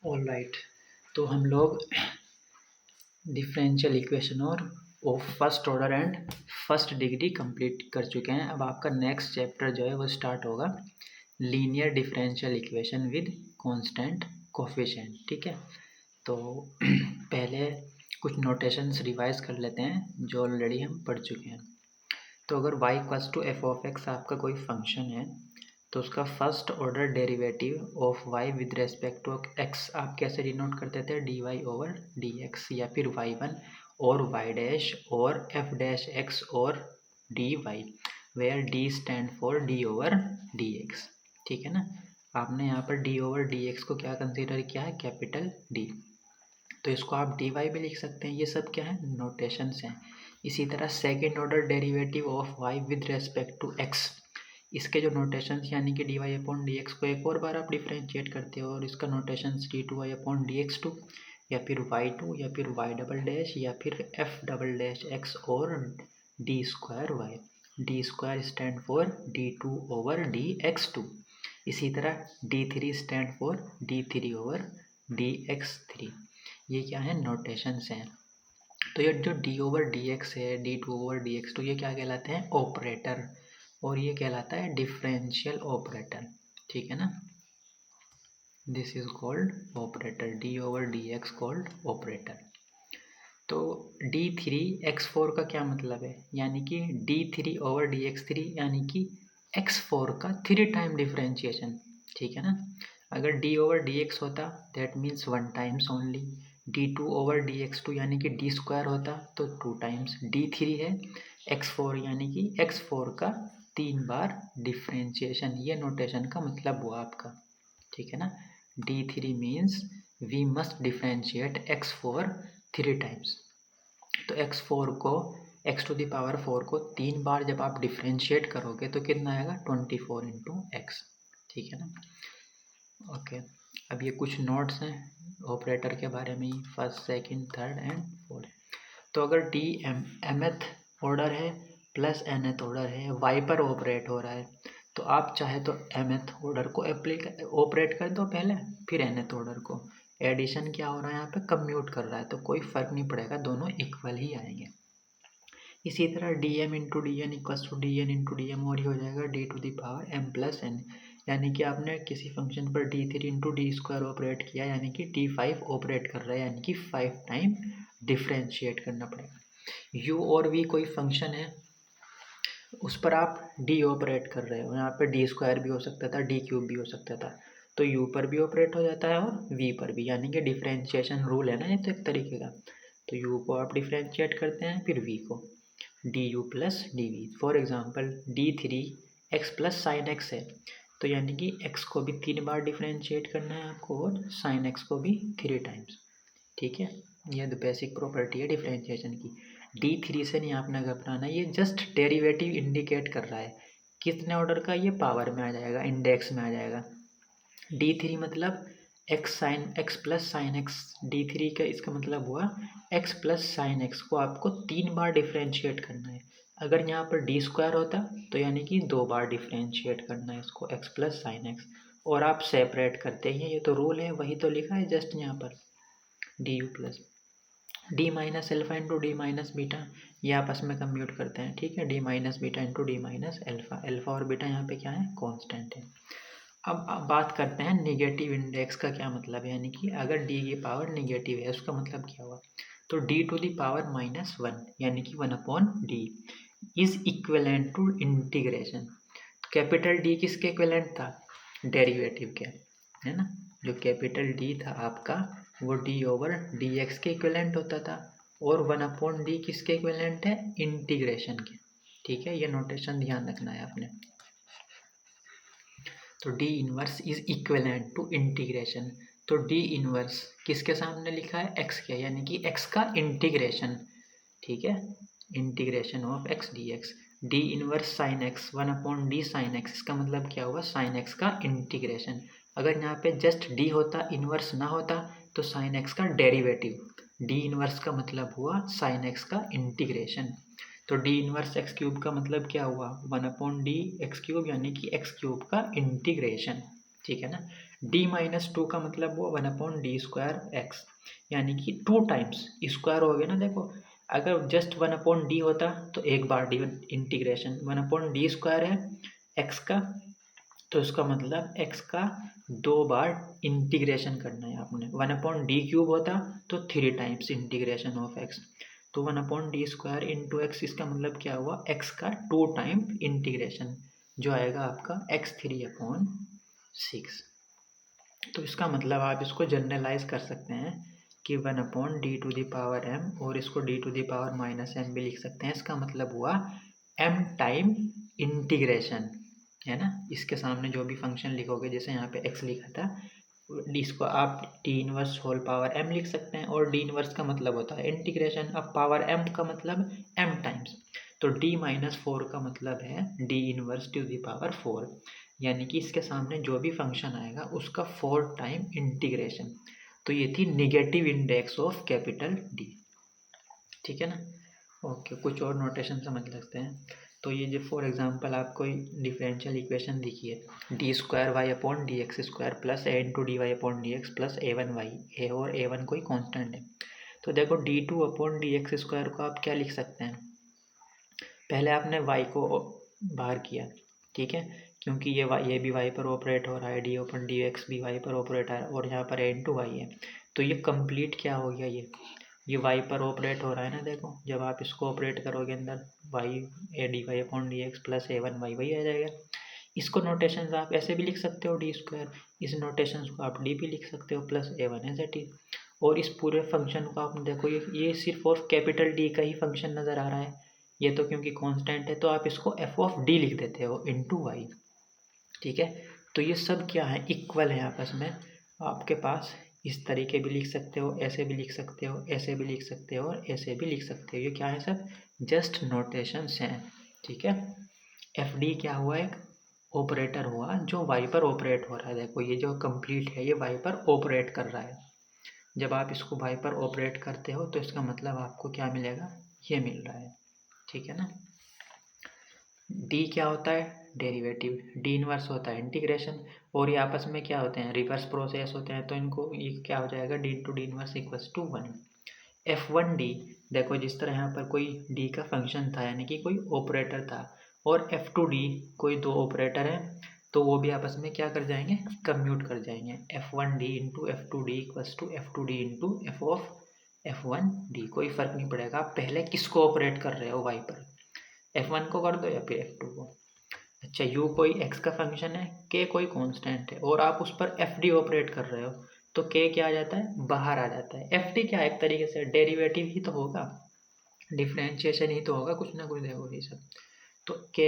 All right, तो हम लोग डिफरेंशियल इक्वेशन और of first order and first degree complete कर चुके हैं। अब आपका नेक्स्ट चैप्टर जो है वो स्टार्ट होगा linear differential equation with constant coefficient. ठीक है, तो पहले कुछ नोटेशंस रिवाइज कर लेते हैं जो ऑलरेडी हम पढ़ चुके हैं। तो अगर y equals to f of x आपका कोई फंक्शन है तो उसका first order derivative of y with respect to x आप कैसे डिनोट करते थे, dy ओवर dx, या फिर y1 और y डैश और f डैश x और dy, where d stand for d over dx। ठीक है ना, आपने यहाँ पर d ओवर dx को क्या कंसीडर किया है, कैपिटल D, तो इसको आप dy भी लिख सकते हैं। ये सब क्या है, नोटेशंस हैं। इसी तरह second order derivative of y with respect to x, इसके जो नोटेशंस यानी कि dy अपॉन डी को एक और बार आप डिफ्रेंशिएट करते हो और इसका नोटेशंस d2y अपॉन dx2 या फिर y2 या फिर y डबल डैश या फिर f डबल डैश x और d square y, d square stand for d2 over dx2। इसी तरह d3 stand for d3 over dx3। ये क्या है, नोटेशंस हैं। तो ये जो d ओवर dx है, d2 ओवर dx2, ये क्या कहलाते हैं, ऑपरेटर, और ये कहलाता है डिफरेंशियल ऑपरेटर। ठीक है ना, this is called operator, d over dx called operator. तो d3 x4 का क्या मतलब है, यानी कि d3 ओवर dx3 यानी कि x4 का 3 टाइम डिफरेंशिएशन। ठीक है ना, अगर d ओवर dx होता that means 1 times only, d2 over dx2 यानी कि d स्क्वायर होता तो 2 टाइम्स, d3 है x4 यानी कि x4 का 3 बार डिफरेंशिएशन। ये नोटेशन का मतलब हुआ आपका। ठीक है ना, d3 means we must differentiate x4 3 times. तो x4 को x टू द पावर 4 को 3 बार जब आप डिफरेंशिएट करोगे तो कितना आएगा, 24 इंटू एक्स। ठीक है ना, ओके। अब ये कुछ नोट्स हैं ऑपरेटर के बारे में ही, first second third and fourth. तो अगर डी एमएथ ऑर्डर है प्लस एनएथ ऑर्डर है, वाई पर ऑपरेट हो रहा है, तो आप चाहे तो एमएथ ऑर्डर को ऑपरेट कर दो पहले, फिर एनएथ ऑर्डर को। एडिशन क्या हो रहा है यहाँ पे, कम्यूट कर रहा है, तो कोई फ़र्क नहीं पड़ेगा, दोनों इक्वल ही आएंगे। इसी तरह d m into d n equals to d n into d m, और ही हो जाएगा d to the power m plus n, यानी कि आपने किसी फंक्शन पर d3 into D square operate किया, यानी कि d5 ऑपरेट कर रहा है, यानी कि 5 टाइम डिफ्रेंशिएट करना पड़ेगा। u और v कोई फंक्शन है, उस पर आप d ऑपरेट कर रहे हो, यहाँ पे डी स्क्वायर भी हो सकता था, डी क्यूब भी हो सकता था, तो u पर भी ऑपरेट हो जाता है और v पर भी, यानी कि डिफ्रेंशिएशन रूल है ना ये तो एक तरीके का। तो u को आप डिफ्रेंशिएट करते हैं, फिर v को d u plus d v. For example d3 x plus sine x है, तो यानी कि x को भी 3 बार डिफ्रेंशिएट करना है आपको और साइन x को भी 3 टाइम्स। ठीक है, ये तो बेसिक प्रॉपर्टी है डिफ्रेंशिएशन की। d3 से नहीं आपने घबराना, ये जस्ट डेरिवेटिव इंडिकेट कर रहा है कितने ऑर्डर का, ये पावर में आ जाएगा, इंडेक्स में आ जाएगा। d3 मतलब x sine x plus sine x, d3 का इसका मतलब हुआ एक्स प्लस साइन एक्स को आपको 3 बार डिफ्रेंशिएट करना है। अगर यहाँ पर डी स्क्वायर होता तो यानी कि 2 बार डिफ्रेंशिएट करना है इसको, एक्स प्लस साइन एक्स, और आप सेपरेट करते हैं, ये तो रूल है, वही तो लिखा है जस्ट यहाँ पर, D u plus D minus alpha into D minus beta, ये आपस में कम्प्यूट करते हैं। ठीक है, D minus beta into D minus alpha, alpha और बीटा यहाँ पे क्या है, कॉन्स्टेंट है। अब बात करते हैं निगेटिव इंडेक्स का क्या मतलब है, यानी कि अगर d की पावर निगेटिव है उसका मतलब क्या हुआ, तो d टू द पावर -1 यानी कि 1 upon d is equivalent to integration. Capital D किसके इक्विवेलेंट था, डेरिवेटिव के, है ना, जो कैपिटल D था आपका वो d ओवर dx के इक्विवेलेंट होता था, और 1 अपॉन डी किसके इक्विवेलेंट है, इंटीग्रेशन के। ठीक है, ये नोटेशन ध्यान रखना है आपने। तो d inverse is equivalent to integration, तो डी इनवर्स किसके सामने लिखा है, एक्स के, यानी कि एक्स का इंटीग्रेशन। ठीक है, integration of x D x, D inverse sine x 1 upon D sine x, इसका मतलब क्या हुआ, साइन एक्स का इंटीग्रेशन। अगर यहाँ पे जस्ट डी होता, इनवर्स ना होता, तो साइन एक्स का डेरिवेटिव, डी इनवर्स का मतलब हुआ साइन एक्स का इंटीग्रेशन। तो डी इनवर्स एक्स क्यूब का मतलब क्या हुआ, 1 अपॉन डी एक्स क्यूब, यानी कि एक्स क्यूब का इंटीग्रेशन। ठीक है ना, d-2 का मतलब वो 1/d²x, यानी कि 2 टाइम्स स्क्वायर हो गया ना। देखो अगर जस्ट 1/d होता तो एक बार डी इंटीग्रेशन, 1/d² है x का, तो इसका मतलब x का 2 बार इंटीग्रेशन करना है आपने। 1/d³ होता तो 3 टाइम्स इंटीग्रेशन ऑफ x, तो 1/d² इंटू एक्स, इसका मतलब क्या हुआ, x का 2 टाइम इंटीग्रेशन, जो आएगा आपका x3/6। तो इसका मतलब आप इसको जनरलाइज कर सकते हैं कि 1/d⁻m, और इसको d⁻−m भी लिख सकते हैं। इसका मतलब हुआ m टाइम इंटीग्रेशन, है ना। इसके सामने जो भी फंक्शन लिखोगे, जैसे यहाँ पे x लिखा था, इसको आप d⁻m लिख सकते हैं, और d⁻ का मतलब होता है इंटीग्रेशन। अब पावर m का मतलब m टाइम्स, तो d-4 का मतलब है d⁻⁴, यानी कि इसके सामने जो भी फंक्शन आएगा उसका 4 टाइम इंटीग्रेशन। तो ये थी negative index of capital D, ठीक है ना। ओके, कुछ और नोटेशन समझ सकते हैं। तो ये जो फॉर एग्जांपल आपको डिफरेंशियल इक्वेशन दिखी है, d²y/dx² plus a*dy/dx plus a1y, ए और a1 कोई कांस्टेंट है। तो देखो d2/dx² को आप क्या लिख सकते हैं, पहले आपने y को बाहर किया, ठीक है, क्योंकि ये भी y पर ऑपरेट हो रहा है, d/dx भी y पर ऑपरेट है, और यहाँ पर a*y है, तो ये कंप्लीट क्या हो गया, ये y पर ऑपरेट हो रहा है ना। देखो जब आप इसको ऑपरेट करोगे अंदर, y a*dy/dx प्लस a1y वही आ जाएगा। इसको नोटेशन आप ऐसे भी लिख सकते हो d², इस नोटेशन को आप d भी लिख सकते हो plus a1 as it is. और इस पूरे फंक्शन को आप देखो, ये सिर्फ और कैपिटल डी का ही फंक्शन नज़र आ रहा है, ये तो क्योंकि कांस्टेंट है तो आप इसको f(d) लिख देते हो इंटू वाई, ठीक है। तो ये सब क्या है, इक्वल है आपस में। आपके पास इस तरीके भी लिख सकते हो, ऐसे भी लिख सकते हो, ऐसे भी लिख सकते हो, और ऐसे भी लिख सकते हो। ये क्या है, सब जस्ट नोटेशंस हैं, ठीक है। f(d) क्या हुआ, एक ऑपरेटर हुआ जो y पर ऑपरेट हो रहा है। देखो ये जो कंप्लीट है ये y पर ऑपरेट कर रहा है। जब आप इसको y पर ऑपरेट करते हो तो इसका मतलब आपको क्या मिलेगा, ये मिल रहा है, ठीक है ना। d क्या होता है, डेरिवेटिव, d⁻ होता है इंटीग्रेशन, और ये आपस में क्या होते हैं, रिवर्स प्रोसेस होते हैं, तो इनको ये क्या हो जाएगा, d/d⁻=1। f(1d), देखो जिस तरह यहाँ पर कोई d का फंक्शन था, यानी कि कोई ऑपरेटर था, और f(2d) कोई दो ऑपरेटर है, तो वो भी आपस में क्या कर जाएंगे, कम्यूट कर जाएंगे। f(1d) into f(2d) f(2d) into f(1d), कोई फर्क नहीं पड़ेगा, आप पहले किसको ऑपरेट कर रहे हो, y पर, f1 को कर दो या फिर f2 को। अच्छा, u कोई x का फंक्शन है, k कोई कांस्टेंट है, और आप उस पर fd ऑपरेट कर रहे हो, तो k क्या आ जाता है, बाहर आ जाता है। fd क्या है, एक तरीके से डेरिवेटिव ही तो होगा, डिफ्रेंशिएशन ही तो होगा, कुछ ना कुछ देखो ये सब, तो k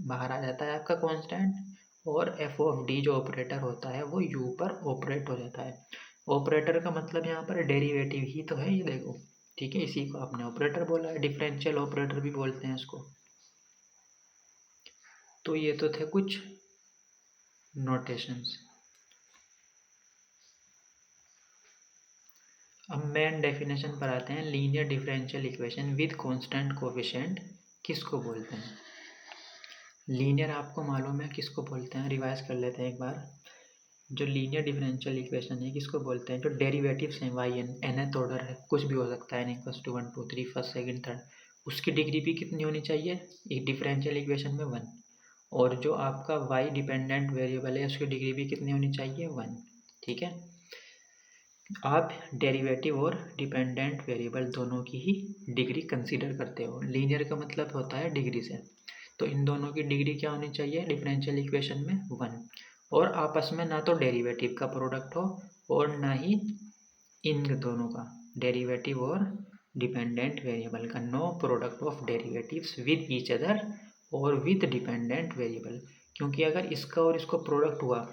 बाहर आ जाता है आपका कांस्टेंट, और f(d) जो ऑपरेटर होता है वो u पर ऑपरेट हो जाता है। ऑपरेटर का मतलब यहाँ पर डेरिवेटिव ही तो है, ये देखो, ठीक है, इसी को आपने ऑपरेटर बोला है, डिफरेंशियल ऑपरेटर भी बोलते हैं इसको। तो ये तो थे कुछ नोटेशंस। अब मेन डेफिनेशन पर आते हैं। Linear differential equation with constant coefficient किसको बोलते हैं। लीनियर आपको मालूम है किसको बोलते हैं, रिवाइज कर लेते हैं एक बार। जो लीनियर डिफरेंशियल इक्वेशन है किसको बोलते हैं, जो डेरिवेटिव्स हैं वाई एन, nth ऑर्डर है, कुछ भी हो सकता है, n = 1 2 3 फर्स्ट सेकंड थर्ड, उसकी डिग्री भी कितनी होनी चाहिए, एक डिफरेंशियल इक्वेशन में 1। और जो आपका y डिपेंडेंट वेरिएबल है उसकी डिग्री भी कितनी होनी चाहिए, 1, ठीक है। आप डेरिवेटिव और डिपेंडेंट वेरिएबल दोनों की ही डिग्री कंसीडर करते हो। लीनियर का मतलब होता है डिग्री से, तो इन दोनों की डिग्री क्या होनी चाहिए डिफरेंशियल इक्वेशन में, 1, और आपस में ना तो डेरिवेटिव का प्रोडक्ट हो और ना ही इन दोनों का, डेरिवेटिव और डिपेंडेंट वेरिएबल का, no product of derivatives with each other और विद डिपेंडेंट वेरिएबल। क्योंकि अगर इसका और इसको प्रोडक्ट हुआ,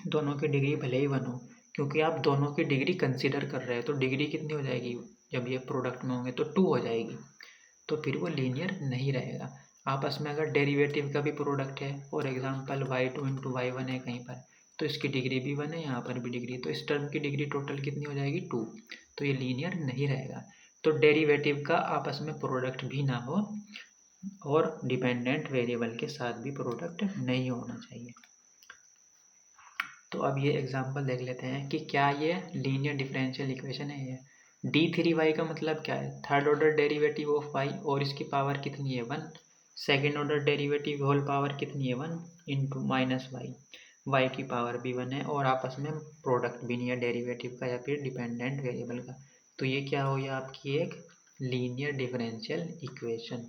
दोनों की डिग्री भले ही 1 हो, क्योंकि आप दोनों की डिग्री कंसीडर कर रहे हो, तो डिग्री कितनी हो जाएगी, जब ये प्रोडक्ट में होंगे तो 2 हो जाएगी, तो फिर वो लीनियर नहीं रहेगा। आपस में अगर डेरिवेटिव का भी प्रोडक्ट है, for example y2 into y1 है कहीं पर, तो इसकी डिग्री भी 1 है, यहाँ पर भी डिग्री, तो इस टर्म की डिग्री टोटल कितनी हो जाएगी, 2, तो ये लीनियर नहीं रहेगा। तो डेरिवेटिव का आपस में प्रोडक्ट भी ना हो और डिपेंडेंट वेरिएबल के साथ भी प्रोडक्ट नहीं होना चाहिए। तो अब ये एग्जांपल देख लेते हैं कि क्या ये लीनियर डिफरेंशियल इक्वेशन है। ये d3y का मतलब क्या है, third order derivative of y और इसकी पावर कितनी है 1, second order derivative whole power कितनी है 1 इंटू माइनस y की पावर भी 1 है और आपस में प्रोडक्ट भी नहीं है डेरिवेटिव का या फिर डिपेंडेंट वेरिएबल का। तो ये क्या हो गया आपकी एक लीनियर डिफरेंशियल इक्वेशन।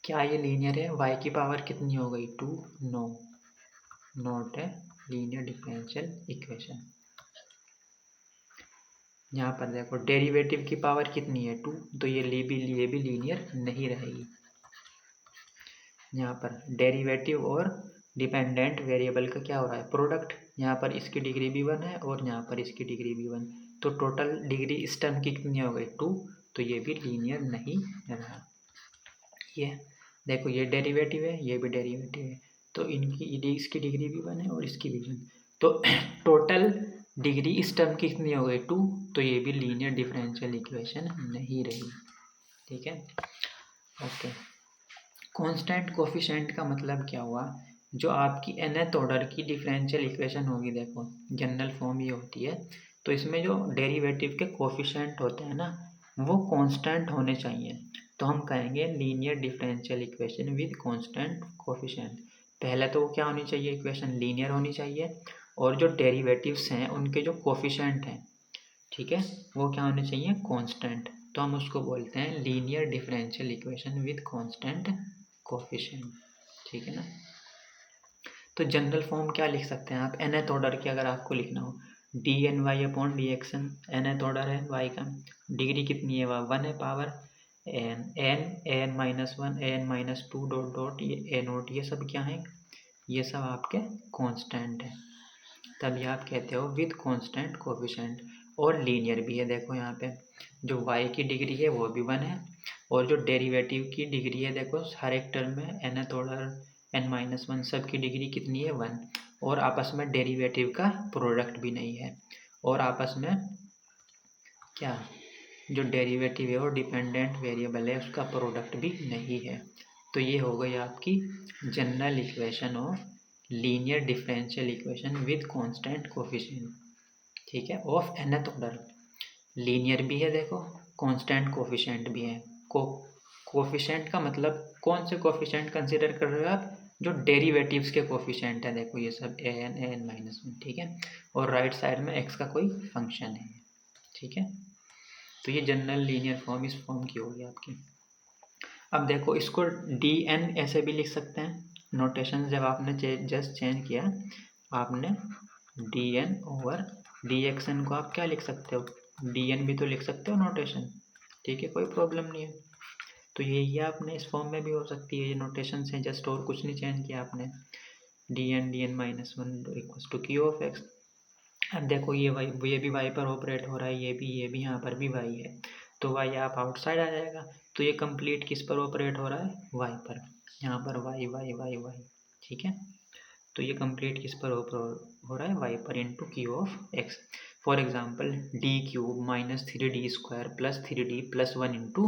क्या ये लीनियर है, y की पावर कितनी हो गई 2, नो, नॉट है लीनियर डिफरेंशियल इक्वेशन। यहाँ पर देखो डेरिवेटिव की पावर कितनी है 2, तो ये भी लीनियर नहीं रहेगी। यहाँ पर डेरिवेटिव और डिपेंडेंट वेरिएबल का क्या हो रहा है प्रोडक्ट, यहाँ पर इसकी डिग्री भी 1 है और यहाँ पर इसकी डिग्री भी 1, तो टोटल डिग्री इस टर्म की कितनी हो गई 2, तो ये भी लीनियर नहीं रहा। ये देखो ये डेरिवेटिव है, ये भी डेरिवेटिव है, तो इसकी डिग्री भी 1 है और इसकी भी 1, तो टोटल डिग्री इस टर्म की कितनी हो गई 2, तो ये भी लीनियर डिफरेंशियल इक्वेशन नहीं रही। ठीक है, ओके। कांस्टेंट कोफिशिएंट का मतलब क्या हुआ, जो आपकी nth ऑर्डर की डिफरेंशियल इक्वेशन होगी, देखो जनरल फॉर्म ये होती है, तो इसमें जो डेरिवेटिव के कोफिशिएंट होते हैं ना वो कांस्टेंट होने चाहिए, तो हम कहेंगे linear differential equation with constant coefficient. पहले तो क्या होनी चाहिए, इक्वेशन लीनियर होनी चाहिए और जो डेरिवेटिव्स हैं उनके जो कोफिशिएंट हैं, ठीक है, वो क्या होने चाहिए कांस्टेंट, तो हम उसको बोलते हैं linear differential equation with constant coefficient. ठीक है ना, तो जनरल फॉर्म क्या लिख सकते हैं आप, nth ऑर्डर की अगर आपको लिखना हो d n y upon d x n, nth order है y का, डिग्री कितनी है वह 1 है, power n minus 1 n minus 2 dot dot ये ए नोट, ये सब क्या है, ये सब आपके कांस्टेंट है, तभी आप कहते हो विद कांस्टेंट कोफिशिएंट। और लीनियर भी है, देखो यहाँ पे जो y की डिग्री है वो भी 1 है और जो डेरिवेटिव की डिग्री है देखो हर एक टर्म में nth ऑर्डर n-1 सब की डिग्री कितनी है 1, और आपस में डेरिवेटिव का प्रोडक्ट भी नहीं है और आपस में क्या जो डेरिवेटिव है और डिपेंडेंट वेरिएबल है उसका प्रोडक्ट भी नहीं है। तो ये हो गई आपकी general equation of linear differential equation with constant coefficient. ठीक है, ऑफ nth ऑर्डर, लीनियर भी है देखो, कांस्टेंट कोफिशिएंट भी है। कोफिशिएंट का मतलब कौन से कोफिशिएंट कंसीडर कर रहे हो आप, जो डेरिवेटिव्स के कोफिशिएंट है, देखो ये सब an माइनस 1, ठीक है, और राइट साइड में x का कोई फंक्शन है। ठीक है, तो ये जनरल लीनियर फॉर्म इस फॉर्म की होगी आपकी। अब देखो इसको dn ऐसे भी लिख सकते हैं, नोटेशन जब आपने जस्ट चेंज किया, आपने dn ओवर dxn को आप क्या लिख सकते हो, dn भी तो लिख सकते हो नोटेशन, ठीक है, कोई प्रॉब्लम नहीं है। तो ये आपने इस फॉर्म में भी हो सकती है, ये नोटेशन से जस्ट और कुछ नहीं चेंज किया आपने, dn minus 1 equals to q of x. अब देखो ये भी y पर ऑपरेट हो रहा है, ये भी यहाँ पर भी y है, तो y आप आउटसाइड आ जाएगा, तो ये कंप्लीट किस पर ऑपरेट हो रहा है y पर, यहाँ पर y, ठीक है, तो ये कंप्लीट किस पर हो रहा है y पर into q of x. For example d cube minus 3d square plus 3d plus 1 into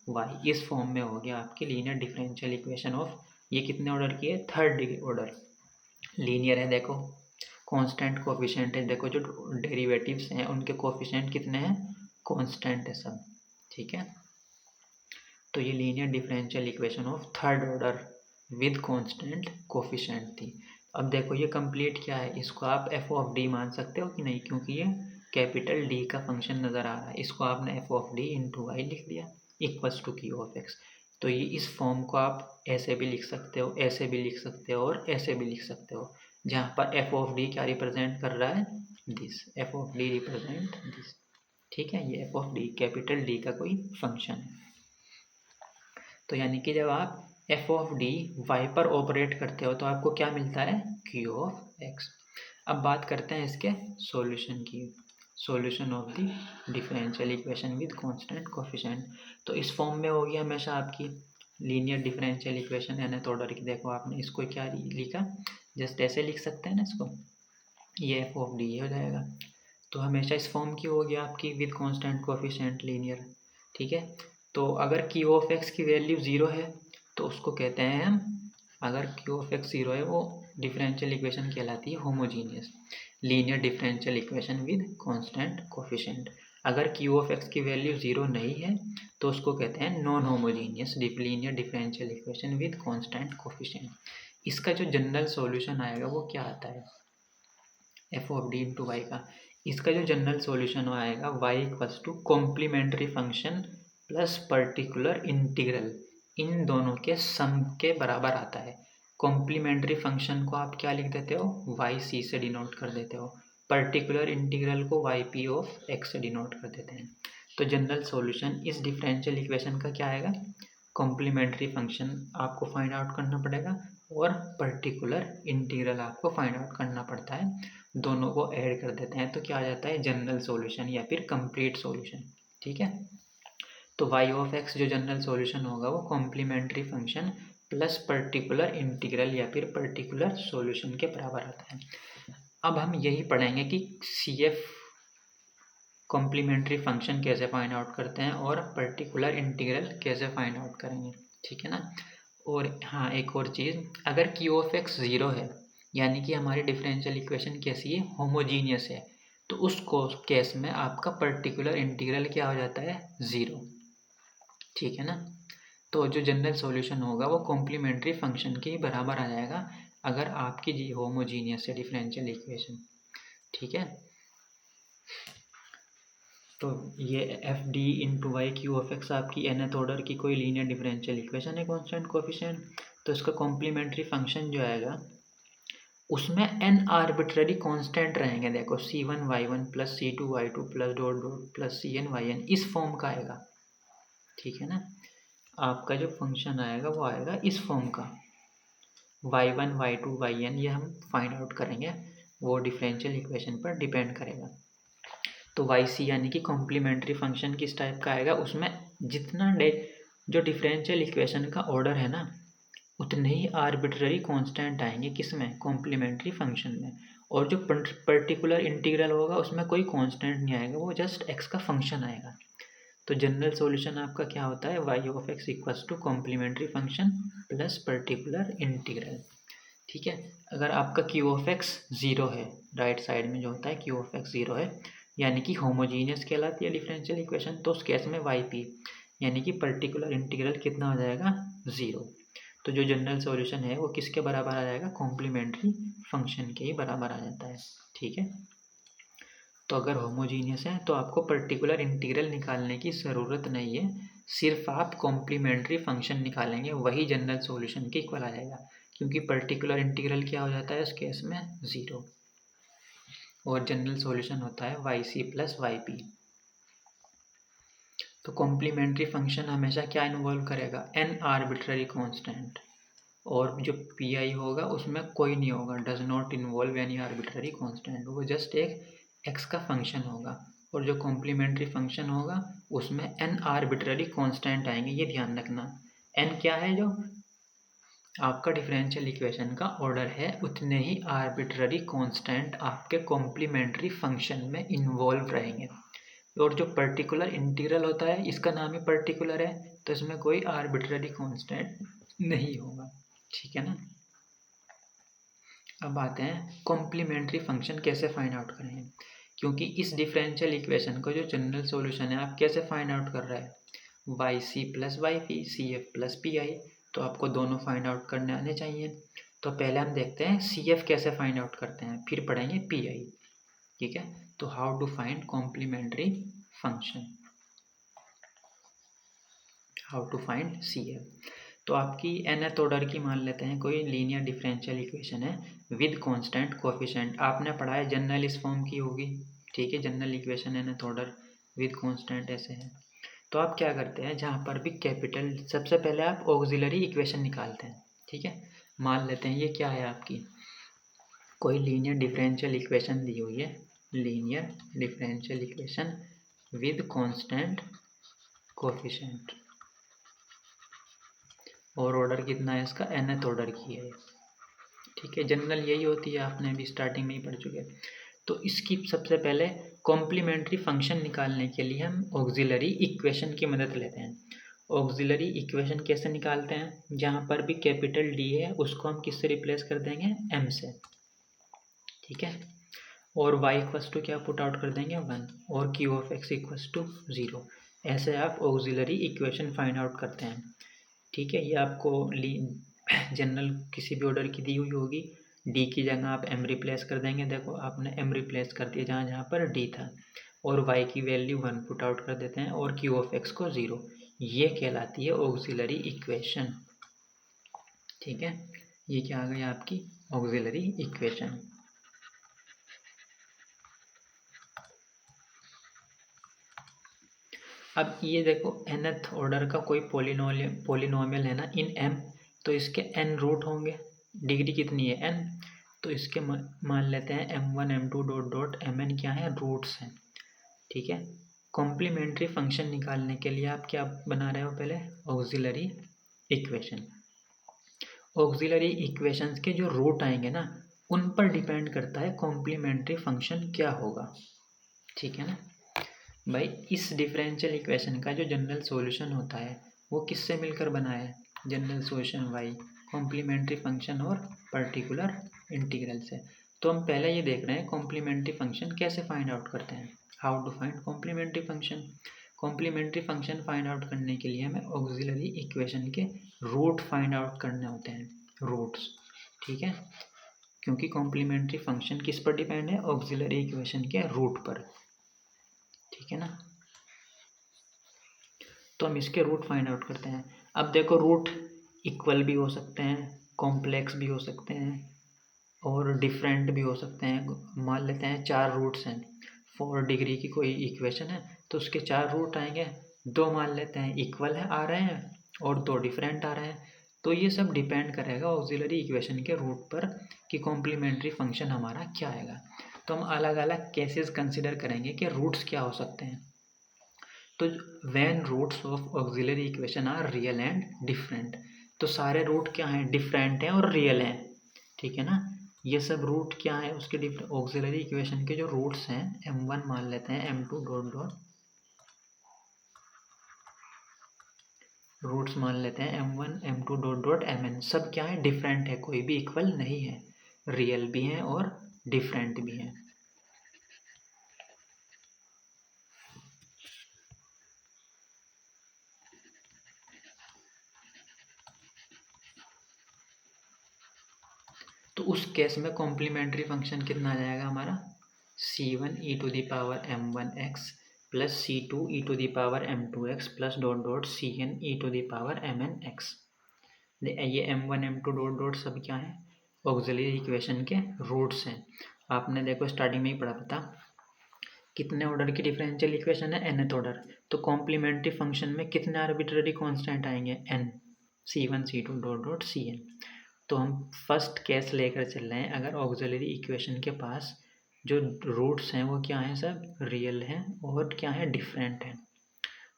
y, इस फॉर्म में हो गया आपकी लीनियर डिफरेंशियल इक्वेशन ऑफ, ये कितने ऑर्डर की है, थर्ड डिग्री ऑर्डर, लीनियर है, देखो कांस्टेंट कोफिशिएंट है, देखो जो डेरिवेटिव्स हैं उनके कोफिशिएंट कितने हैं, कांस्टेंट है सब। ठीक है, तो ये linear differential equation of third order with constant coefficient थी। अब देखो ये कंप्लीट क्या है, इसको आप एफ ऑफ डी मान सकते हो कि नहीं, क्योंकि ये कैपिटल डी का फंक्शन नज़र आ रहा है, इसको आपने f of D into y लिख दिया equals to q of x. तो ये इस फॉर्म को आप ऐसे भी लिख सकते हो, ऐसे भी लिख सकते हो और ऐसे भी लिख सकते हो, जहाँ पर एफ ऑफ डी क्या रिप्रेजेंट कर रहा है, this, F of D represent this. ठीक है, ये F of D capital D का कोई फंक्शन है। तो यानी कि जब आप एफ ऑफ डी वाई पर ऑपरेट करते हो तो आपको क्या मिलता है, क्यू ऑफ एक्स। अब बात करते हैं इसके सॉल्यूशन की, solution of the differential equation with constant coefficient. तो इस फॉर्म में होगी हमेशा आपकी linear differential equation nth order की, देखो आपने इसको क्या लिखा, जस्ट ऐसे लिख सकते हैं ना इसको, ये एफ ऑफ डी हो जाएगा, तो हमेशा इस फॉर्म की होगी आपकी विद कांस्टेंट कोफिशिएंट लीनियर। ठीक है, तो अगर क्यू ऑफ एक्स की वैल्यू 0 है तो उसको कहते हैं हम, अगर क्यू ऑफ एक्स 0 है वो डिफरेंशियल इक्वेशन कहलाती है homogeneous linear differential equation with constant coefficient. अगर क्यू ऑफ एक्स की वैल्यू 0 नहीं है तो उसको कहते हैं non homogeneous linear differential equation with constant coefficient. इसका जो जनरल सॉल्यूशन आएगा वो क्या आता है, F of D into Y का। इसका जो जनरल सॉल्यूशन आएगा Y equals to complementary function plus particular integral, इन दोनों के सम के बराबर आता है। कॉम्प्लीमेंट्री फंक्शन को आप क्या लिख देते हो, वाई सी से डिनोट कर देते हो, पर्टिकुलर इंटीग्रल को वाई पी ऑफ एक्स से डिनोट कर देते हैं। तो जनरल सॉल्यूशन इस डिफरेंशियल इक्वेशन का क्या आएगा, कॉम्प्लीमेंट्री फंक्शन आपको फाइंड आउट करना पड़ेगा और पर्टिकुलर इंटीग्रल आपको फाइंड आउट करना पड़ता है, दोनों को ऐड कर देते हैं तो क्या आ जाता है जनरल सॉल्यूशन या फिर कंप्लीट सॉल्यूशन। ठीक है, तो y ऑफ x जो जनरल सॉल्यूशन होगा वो complementary function plus particular integral या फिर पर्टिकुलर सॉल्यूशन के बराबर आता है। अब हम यही पढ़ेंगे कि CF कॉम्प्लीमेंट्री फंक्शन कैसे फाइंड आउट करते हैं और पर्टिकुलर इंटीग्रल कैसे फाइंड आउट करेंगे। ठीक है ना। और हाँ, एक और चीज़, अगर क्यू ऑफ एक्स 0 है यानी कि हमारी डिफरेंशियल इक्वेशन कैसी है, होमोजीनियस है, तो उस केस में आपका पर्टिकुलर इंटीग्रल क्या हो जाता है, 0। ठीक है ना। तो जो जनरल सॉल्यूशन होगा वो कॉम्प्लीमेंट्री फंक्शन के बराबर आ जाएगा अगर आपकी होमोजीनियस है डिफरेंशियल इक्वेशन। ठीक है, तो ये f d into y q of x आपकी nth ऑर्डर की कोई लीनियर डिफरेंशियल इक्वेशन है कांस्टेंट कोफिशिएंट। तो इसका कॉम्प्लीमेंट्री फंक्शन जो आएगा उसमें n आर्बिट्ररी कांस्टेंट रहेंगे। देखो c1 y1 plus c2 y2 plus dot dot plus cn yn, इस फॉर्म का आएगा। ठीक है ना, आपका जो फंक्शन आएगा वो आएगा इस फॉर्म का, y1 y2 yn, ये हम फाइंड आउट करेंगे, वो डिफरेंशियल इक्वेशन पर डिपेंड करेगा। तो वाई सी यानी कि कॉम्प्लीमेंट्री फंक्शन किस टाइप का आएगा, उसमें जितना जो डिफरेंशियल इक्वेशन का ऑर्डर है ना उतने ही आर्बिट्ररी कांस्टेंट आएंगे किसमें, कॉम्प्लीमेंट्री फंक्शन में। और जो पर्टिकुलर इंटीग्रल होगा उसमें कोई कांस्टेंट नहीं आएगा, वो जस्ट एक्स का फंक्शन आएगा। तो जनरल सॉल्यूशन आपका क्या होता है, y of x equals to complementary function plus particular integral. ठीक है, अगर आपका क्यू ऑफ एक्स 0 है, राइट साइड में जो होता है क्यू ऑफ एक्स 0 है यानी कि होमोजीनियस कहलाती है डिफरेंशियल इक्वेशन, तो उस केस में वाई पी यानी कि पर्टिकुलर इंटीग्रल कितना हो जाएगा, 0। तो जो जनरल सॉल्यूशन है वो किसके बराबर आ जाएगा, कॉम्प्लीमेंट्री फंक्शन के ही बराबर आ जाता है। ठीक है, तो अगर होमोजीनियस है तो आपको पर्टिकुलर इंटीग्रल निकालने की ज़रूरत नहीं है, सिर्फ आप कॉम्प्लीमेंट्री फंक्शन निकालेंगे वही जनरल सॉल्यूशन के इक्वल आ जाएगा, क्योंकि पर्टिकुलर इंटीग्रल क्या हो जाता है इस केस में, 0। और जनरल सॉल्यूशन होता है y c plus y p. तो कॉम्प्लीमेंट्री फंक्शन हमेशा क्या इन्वॉल्व करेगा, एन आर्बिट्ररी कांस्टेंट, और जो पी आई होगा उसमें कोई नहीं होगा, does not involve any arbitrary constant, वो जस्ट एक एक्स का फंक्शन होगा। और जो कॉम्प्लीमेंट्री फंक्शन होगा उसमें एन आर्बिट्ररी कांस्टेंट आएंगे, ये ध्यान रखना। एन क्या है, जो आपका डिफरेंशियल इक्वेशन का ऑर्डर है, उतने ही आर्बिट्ररी कांस्टेंट आपके कॉम्प्लीमेंट्री फंक्शन में इन्वॉल्व रहेंगे। और जो पर्टिकुलर इंटीग्रल होता है इसका नाम ही पर्टिकुलर है, तो इसमें कोई आर्बिट्ररी कांस्टेंट नहीं होगा। ठीक है ना। अब आते हैं कॉम्प्लीमेंट्री फंक्शन कैसे फाइंड आउट करेंगे, क्योंकि इस डिफरेंशियल इक्वेशन को जो जनरल सॉल्यूशन है आप कैसे फाइंड आउट कर रहे हैं, y c plus y p c f plus p i, तो आपको दोनों फाइंड आउट करने आने चाहिए। तो पहले हम देखते हैं सी एफ कैसे फाइंड आउट करते हैं, फिर पढ़ेंगे पी आई। ठीक है, तो how to find complementary function, how to find c f. तो आपकी nth ऑर्डर की मान लेते हैं कोई लीनियर डिफरेंशियल इक्वेशन है विद कांस्टेंट कोफिशिएंट, आपने पढ़ा है जनरल इस फॉर्म की होगी। ठीक है, general equation nth order with constant ऐसे है। तो आप क्या करते हैं, जहाँ पर भी कैपिटल, सबसे पहले आप ऑक्सिलरी इक्वेशन निकालते हैं। ठीक है, मान लेते हैं ये क्या है आपकी, कोई लीनियर डिफरेंशियल इक्वेशन दी हुई है, linear differential equation with constant coefficient, और ऑर्डर कितना है इसका, nth ऑर्डर की है। ठीक है, जनरल यही होती है, आपने अभी स्टार्टिंग में ही पढ़ चुके हैं। तो इसकी सबसे पहले कॉम्प्लीमेंट्री फंक्शन निकालने के लिए हम ऑक्सिलरी इक्वेशन की मदद लेते हैं। ऑक्सिलरी इक्वेशन कैसे निकालते हैं, जहाँ पर भी कैपिटल डी है उसको हम किससे रिप्लेस कर देंगे, एम से, ठीक है। और y इक्वस टू क्या पुट आउट कर देंगे 1 और q of x equals to 0। ऐसे आप ऑक्सिलरी इक्वेशन फाइंड आउट करते हैं, ठीक है। ये आपको जनरल किसी भी ऑर्डर की दी हुई होगी, d की जगह आप m रिप्लेस कर देंगे। देखो आपने m रिप्लेस कर दिया जहाँ जहाँ पर d था, और y की वैल्यू 1 पुट आउट कर देते हैं और q ऑफ x को 0। ये कहलाती है ऑक्सिलरी इक्वेशन, ठीक है। ये क्या आ गई आपकी ऑक्सिलरी इक्वेशन। अब ये देखो nth ऑर्डर का कोई पोलिनोमियल है ना इन m, तो इसके n रूट होंगे। डिग्री कितनी है n, तो इसके मान लेते हैं m1 m2 dot dot mn क्या है, रूट्स हैं, ठीक है। कॉम्प्लीमेंट्री फंक्शन निकालने के लिए आप क्या बना रहे हो, पहले ऑक्सिलरी इक्वेशन। ऑक्सिलरी इक्वेशंस के जो रूट आएंगे ना, उन पर डिपेंड करता है कॉम्प्लीमेंट्री फंक्शन क्या होगा, ठीक है ना भाई। इस डिफरेंशियल इक्वेशन का जो जनरल सॉल्यूशन होता है वो किससे मिलकर बना है, general solution y complementary function और पर्टिकुलर इंटीग्रल से। तो हम पहले ये देख रहे हैं कॉम्प्लीमेंट्री फंक्शन कैसे फाइंड आउट करते हैं, how to find complementary function. Complementary function find out करने के लिए हमें ऑक्सिलरी इक्वेशन के रूट फाइंड आउट करने होते हैं, रूट्स, ठीक है। क्योंकि कॉम्प्लीमेंट्री फंक्शन किस पर डिपेंड है, ऑक्सिलरी इक्वेशन के रूट पर, ठीक है ना। तो हम इसके रूट फाइंड आउट करते हैं। अब देखो रूट इक्वल भी हो सकते हैं, कॉम्प्लेक्स भी हो सकते हैं और डिफरेंट भी हो सकते हैं। मान लेते हैं 4 रूट्स हैं, 4 डिग्री की कोई इक्वेशन है तो उसके 4 रूट आएंगे, 2 मान लेते हैं इक्वल है आ रहे हैं और 2 डिफरेंट आ रहे हैं। तो ये सब डिपेंड करेगा ऑक्सिलरी इक्वेशन के रूट पर कि कॉम्प्लीमेंट्री फंक्शन हमारा क्या आएगा। तो हम अलग अलग केसेस कंसिडर करेंगे कि रूट्स क्या हो सकते हैं। तो when roots of auxiliary equation are real and different, तो सारे रूट क्या हैं, डिफरेंट हैं और रियल हैं, ठीक है ना। ये सब रूट क्या है उसके ऑक्सिलरी इक्वेशन के जो रूट्स हैं, m1 मान लेते हैं, m2 डॉट डॉट रूट्स मान लेते हैं m1 m2 dot dot mn, सब क्या है, डिफरेंट है, कोई भी इक्वल नहीं है, रियल भी हैं और डिफरेंट भी हैं। तो उस केस में कॉम्प्लीमेंट्री फंक्शन कितना आ जाएगा हमारा, c1 e to the power m1x plus c2 e to the power m2x plus dot dot cn e to the power mnx। ये m1 m2 डॉट डॉट सब क्या है, ऑक्सिलरी इक्वेशन के रूट्स हैं। आपने देखो स्टार्टिंग में ही पढ़ा था कितने ऑर्डर की डिफरेंशियल इक्वेशन है, nth ऑर्डर, तो कॉम्प्लीमेंट्री फंक्शन में कितने आर्बिट्ररी कांस्टेंट आएंगे, n, c1 c2 dot dot cn। तो हम फर्स्ट केस लेकर चल रहे हैं, अगर ऑक्सिलरी इक्वेशन के पास जो रूट्स हैं वो क्या हैं, सब रियल हैं और क्या हैं, डिफरेंट हैं,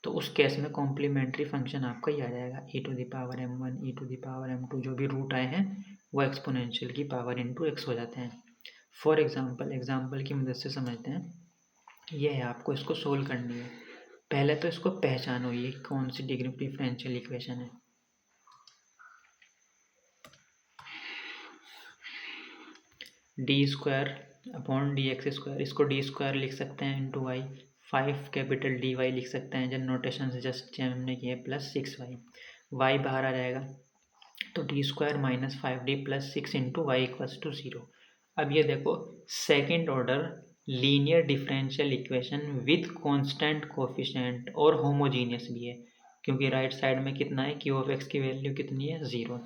तो उस केस में कॉम्प्लीमेंट्री फंक्शन आपका ही आ जाएगा, e to the power m1 e to the power m2, जो भी रूट आए हैं वो एक्सपोनेंशियल की पावर इनटू x हो जाते हैं। फॉर एग्जाम्पल की मदद से समझते हैं। ये है, आपको इसको सोल्व करनी है। पहले तो इसको पहचानो, ये कौन सी डिग्री डिफरेंशियल इक्वेशन है। D square upon d x square, इसको डी स्क्वायर लिख सकते हैं into y, 5 capital d y लिख सकते हैं, जब नोटेशन से जस्ट हमने किया, प्लस 6y, वाई बाहर आ जाएगा तो D square minus 5d plus 6 into y equals to 0। अब ये देखो second order linear differential equation with constant coefficient और होमोजीनियस भी है, क्योंकि राइट साइड में कितना है, क्यू ऑफ एक्स की वैल्यू कितनी है, 0।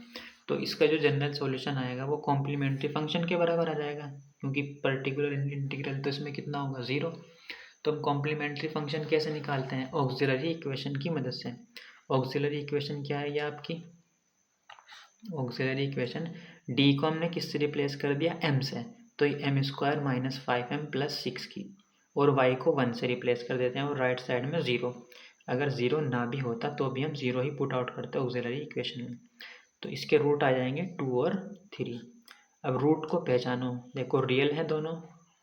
तो इसका जो जनरल सॉल्यूशन आएगा वो कॉम्प्लीमेंट्री फंक्शन के बराबर आ जाएगा, क्योंकि पर्टिकुलर इंटीग्रल तो इसमें कितना होगा, 0। तो हम कॉम्प्लीमेंट्री फंक्शन कैसे निकालते हैं, ऑक्सिलरी इक्वेशन की मदद से। ऑक्सिलरी इक्वेशन क्या है ये आपकी, ऑक्सिलरी इक्वेशन डी को हमने किससे रिप्लेस कर दिया, m से, तो M square minus 5m plus 6 की, और y को 1 से रिप्लेस कर देते हैं और राइट साइड में 0। अगर 0 ना भी होता तो भी हम 0 ही पुट आउट करते हैं ऑक्सिलरी इक्वेशन में। तो इसके रूट आ जाएंगे 2 और 3। अब रूट को पहचानो, देखो रियल है दोनों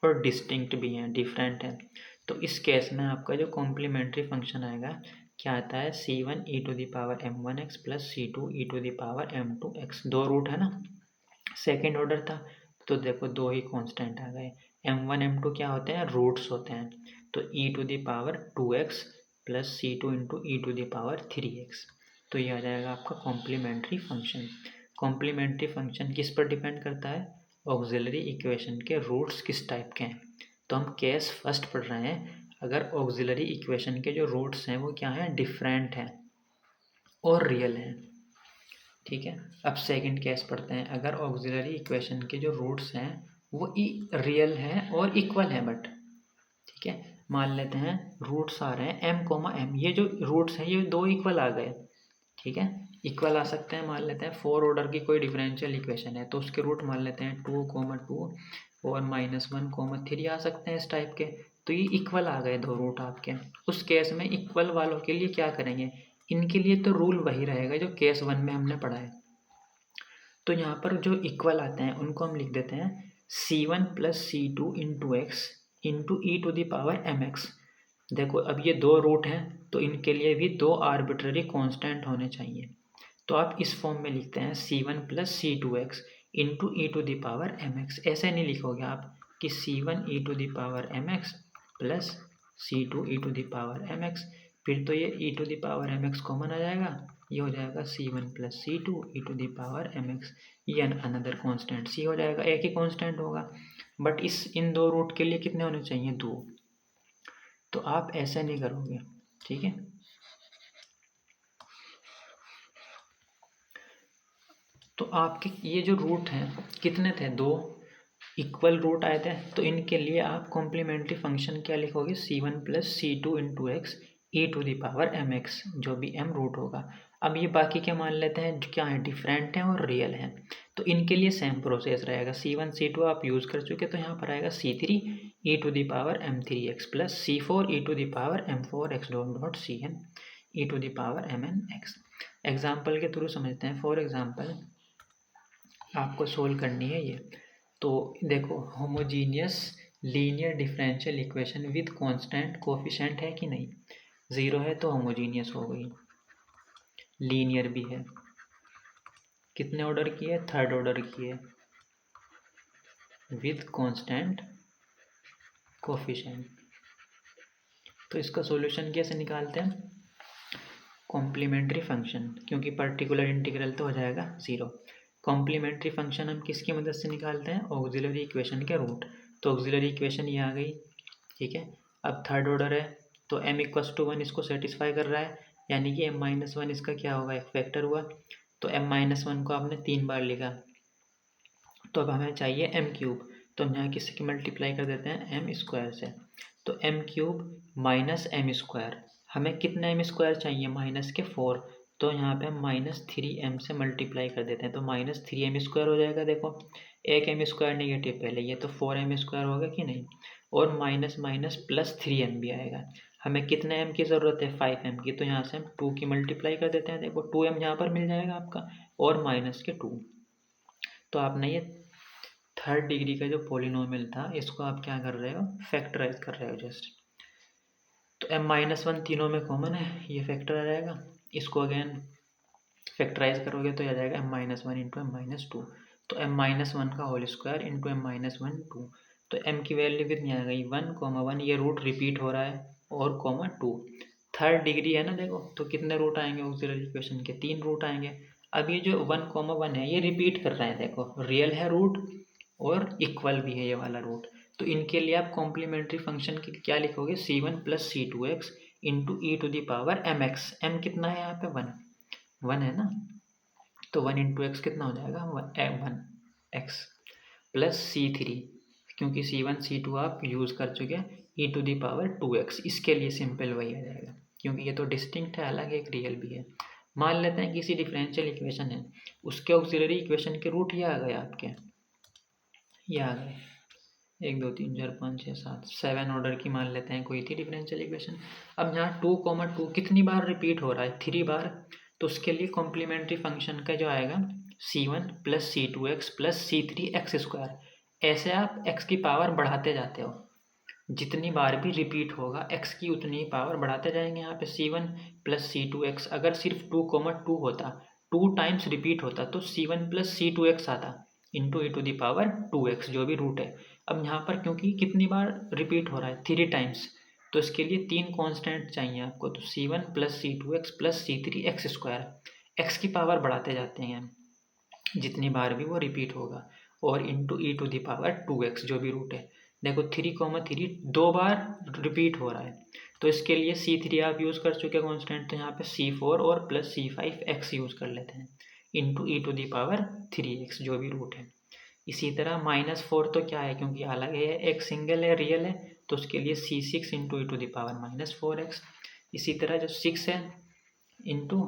और डिस्टिंक्ट भी हैं, डिफरेंट हैं। तो इस केस में आपका जो कॉम्प्लीमेंट्री फंक्शन आएगा क्या आता है C1 e⁻m1x plus C2 e⁻m2x, 2 root है ना। सेकेंड ऑर्डर था तो देखो 2 ही कांस्टेंट आ गए। m1 m2 क्या होते हैं, रूट्स होते हैं। तो e⁻2x plus C2 into e⁻3x, तो ये आ जाएगा आपका कॉम्प्लीमेंट्री फंक्शन। कॉम्प्लीमेंट्री फंक्शन किस पर डिपेंड करता है, ऑक्सिलरी इक्वेशन के रूट्स किस टाइप के हैं। तो हम केस फर्स्ट पढ़ रहे हैं, अगर ऑक्सिलरी इक्वेशन के जो रूट्स हैं वो क्या हैं, डिफरेंट हैं और रियल हैं। ठीक है, अब सेकंड केस पढ़ते हैं, अगर ऑक्सिलरी इक्वेशन के जो रूट्स हैं वो रियल हैं और इक्वल हैं बट, ठीक है, मान लेते हैं रूट्स आ रहे हैं m, ये जो रूट्स हैं ये 2 इक्वल आ गए। ठीक है, इक्वल आ सकते हैं, मान लेते हैं 4 ऑर्डर की कोई डिफरेंशियल इक्वेशन है तो उसके रूट मान लेते हैं 2, 2 और -1, 3 आ सकते हैं इस टाइप के। तो ये इक्वल आ गए 2 रूट आपके। उस केस में इक्वल वालों के लिए क्या करेंगे, इनके लिए तो रूल वही रहेगा जो केस 1 में हमने पढ़ा है। तो यहाँ पर जो इक्वल आते हैं उनको हम लिख देते हैं C1 plus C2 into x into e⁻mx। देखो अब ये 2 रूट हैं तो इनके लिए भी 2 आर्बिट्ररी कांस्टेंट होने चाहिए। तो आप इस फॉर्म में लिखते हैं C1 plus C2x into e⁻mx। ऐसे नहीं लिखोगे आप कि C1 e⁻mx plus C2 e⁻mx, फिर तो ये e⁻mx कॉमन आ जाएगा, ये हो जाएगा C1 प्लस C2 e⁻mx, ये अनदर कांस्टेंट C हो जाएगा, एक ही कांस्टेंट होगा। बट इन 2 रूट के लिए कितने होने चाहिए, 2। तो आप ऐसे नहीं करोगे, ठीक है। तो आपके ये जो रूट हैं कितने थे, 2 इक्वल रूट आए थे, तो इनके लिए आप कॉम्प्लीमेंट्री फंक्शन क्या लिखोगे, C1 plus C2 into x e⁻mx, जो भी m रूट होगा। अब ये बाकी क्या मान लेते हैं, क्या है, डिफरेंट हैं और रियल हैं, तो इनके लिए सेम प्रोसेस रहेगा। C1 C2 आप यूज़ कर चुके, तो यहाँ पर आएगा C3 e⁻m3x plus C4 e⁻m4x dot Cn e⁻mnx। Example के थ्रू समझते हैं। फॉर एग्जाम्पल आपको सोल्व करनी है ये, तो देखो homogeneous linear differential equation with constant coefficient है कि नहीं, 0 है तो होमोजीनियस हो गई, लीनियर भी है, कितने ऑर्डर की है, 3rd ऑर्डर की है, विद कांस्टेंट कोफिशिएंट। तो इसका सॉल्यूशन कैसे निकालते हैं, कॉम्प्लीमेंट्री फंक्शन, क्योंकि पर्टिकुलर इंटीग्रल तो हो जाएगा 0। कॉम्प्लीमेंट्री फंक्शन हम किसकी मदद से निकालते हैं, ऑक्सिलरी इक्वेशन के रूट। तो ऑक्सिलरी इक्वेशन ये आ गई, ठीक है। अब 3rd ऑर्डर है तो m=1 इसको सेटिस्फाई कर रहा है, यानी कि m-1 इसका क्या होगा, एक फैक्टर हुआ। तो m-1 को आपने 3 बार लिखा, तो अब हमें चाहिए m3, तो हम यहाँ किससे मल्टीप्लाई कर देते हैं, m² से। तो m³ माइनस m², हमें कितना m² चाहिए, माइनस के 4, तो यहाँ पे हम -3m से मल्टीप्लाई कर देते हैं, तो -3m² हो जाएगा। देखो एक m² नेगेटिव पहले, ये तो 4m² होगा कि नहीं, और माइनस माइनस प्लस 3m भी आएगा। हमें कितने m की ज़रूरत है, 5m की, तो यहाँ से हम 2 की मल्टीप्लाई कर देते हैं। देखो 2m यहाँ पर मिल जाएगा आपका, और माइनस के 2। तो आपने ये 3rd डिग्री का जो पॉलिनोमियल था इसको आप क्या कर रहे हो, फैक्टराइज कर रहे हो जस्ट। तो m-1 तीनों में कॉमन है, ये फैक्टर आ जाएगा, इसको अगेन फैक्टराइज करोगे तो आ जाएगा m-1 इंटू m-2, तो m-1 का होल स्क्वायर इंटू m-1 2। तो m की वैल्यू कितनी आ गई, 1, 1, ये रूट रिपीट हो रहा है, और 2। 3rd डिग्री है ना, देखो तो कितने रूट आएंगे ऑक्सिलरी इक्वेशन के, 3 रूट आएंगे। अब ये जो 1, 1 है ये रिपीट कर रहा है, देखो रियल है रूट और इक्वल भी है ये वाला रूट। तो इनके लिए आप कॉम्प्लीमेंट्री फंक्शन की क्या लिखोगे, C1 plus C2x into e⁻mx, m कितना है यहाँ पे, 1 है ना, तो 1 इंटू एक्स कितना हो जाएगा, 1x प्लस C3, क्योंकि C1 C2 आप यूज़ कर चुके e⁻2x, इसके लिए सिंपल वही आ जाएगा, क्योंकि ये तो डिस्टिंक्ट है, अलग एक रियल भी है। मान लेते हैं किसी डिफरेंशियल इक्वेशन है, उसके ऑक्सिलरी इक्वेशन के रूट ये आ गए आपके, ये आ गए 1, 2, 3, 4, 5, 6, 7, 7 ऑर्डर की मान लेते हैं कोई थी डिफरेंशियल इक्वेशन। अब यहाँ 2, 2 कितनी बार रिपीट हो रहा है, 3 बार, तो उसके लिए कॉम्प्लीमेंट्री फंक्शन का जो आएगा C1 plus C2x plus C3 x²। ऐसे आप x की पावर बढ़ाते जाते हो, जितनी बार भी रिपीट होगा x की उतनी ही पावर बढ़ाते जाएंगे। यहाँ पे c1 प्लस c2x, अगर सिर्फ 2, 2 होता, 2 टाइम्स रिपीट होता तो c1 प्लस c2x आता into e to the power 2x जो भी रूट है। अब यहाँ पर क्योंकि कितनी बार रिपीट हो रहा है 3 टाइम्स, तो इसके लिए 3 कांस्टेंट चाहिए आपको, तो c1 plus c2x plus c3 x square, x की पावर बढ़ाते जाते हैं जितनी बार भी वो रिपीट होगा, और into e to the power 2x जो भी रूट है। देखो 3, 3 2 बार रिपीट हो रहा है, तो इसके लिए c3 आप यूज़ कर चुके हैं कॉन्स्टेंट, तो यहाँ पे c4 और प्लस c5 x यूज़ कर लेते हैं into e to the power 3x जो भी रूट है। इसी तरह -4 तो क्या है, क्योंकि अलग है, एक सिंगल है, रियल है, तो उसके लिए c6 into e to the power -4x। इसी तरह जो 6 है into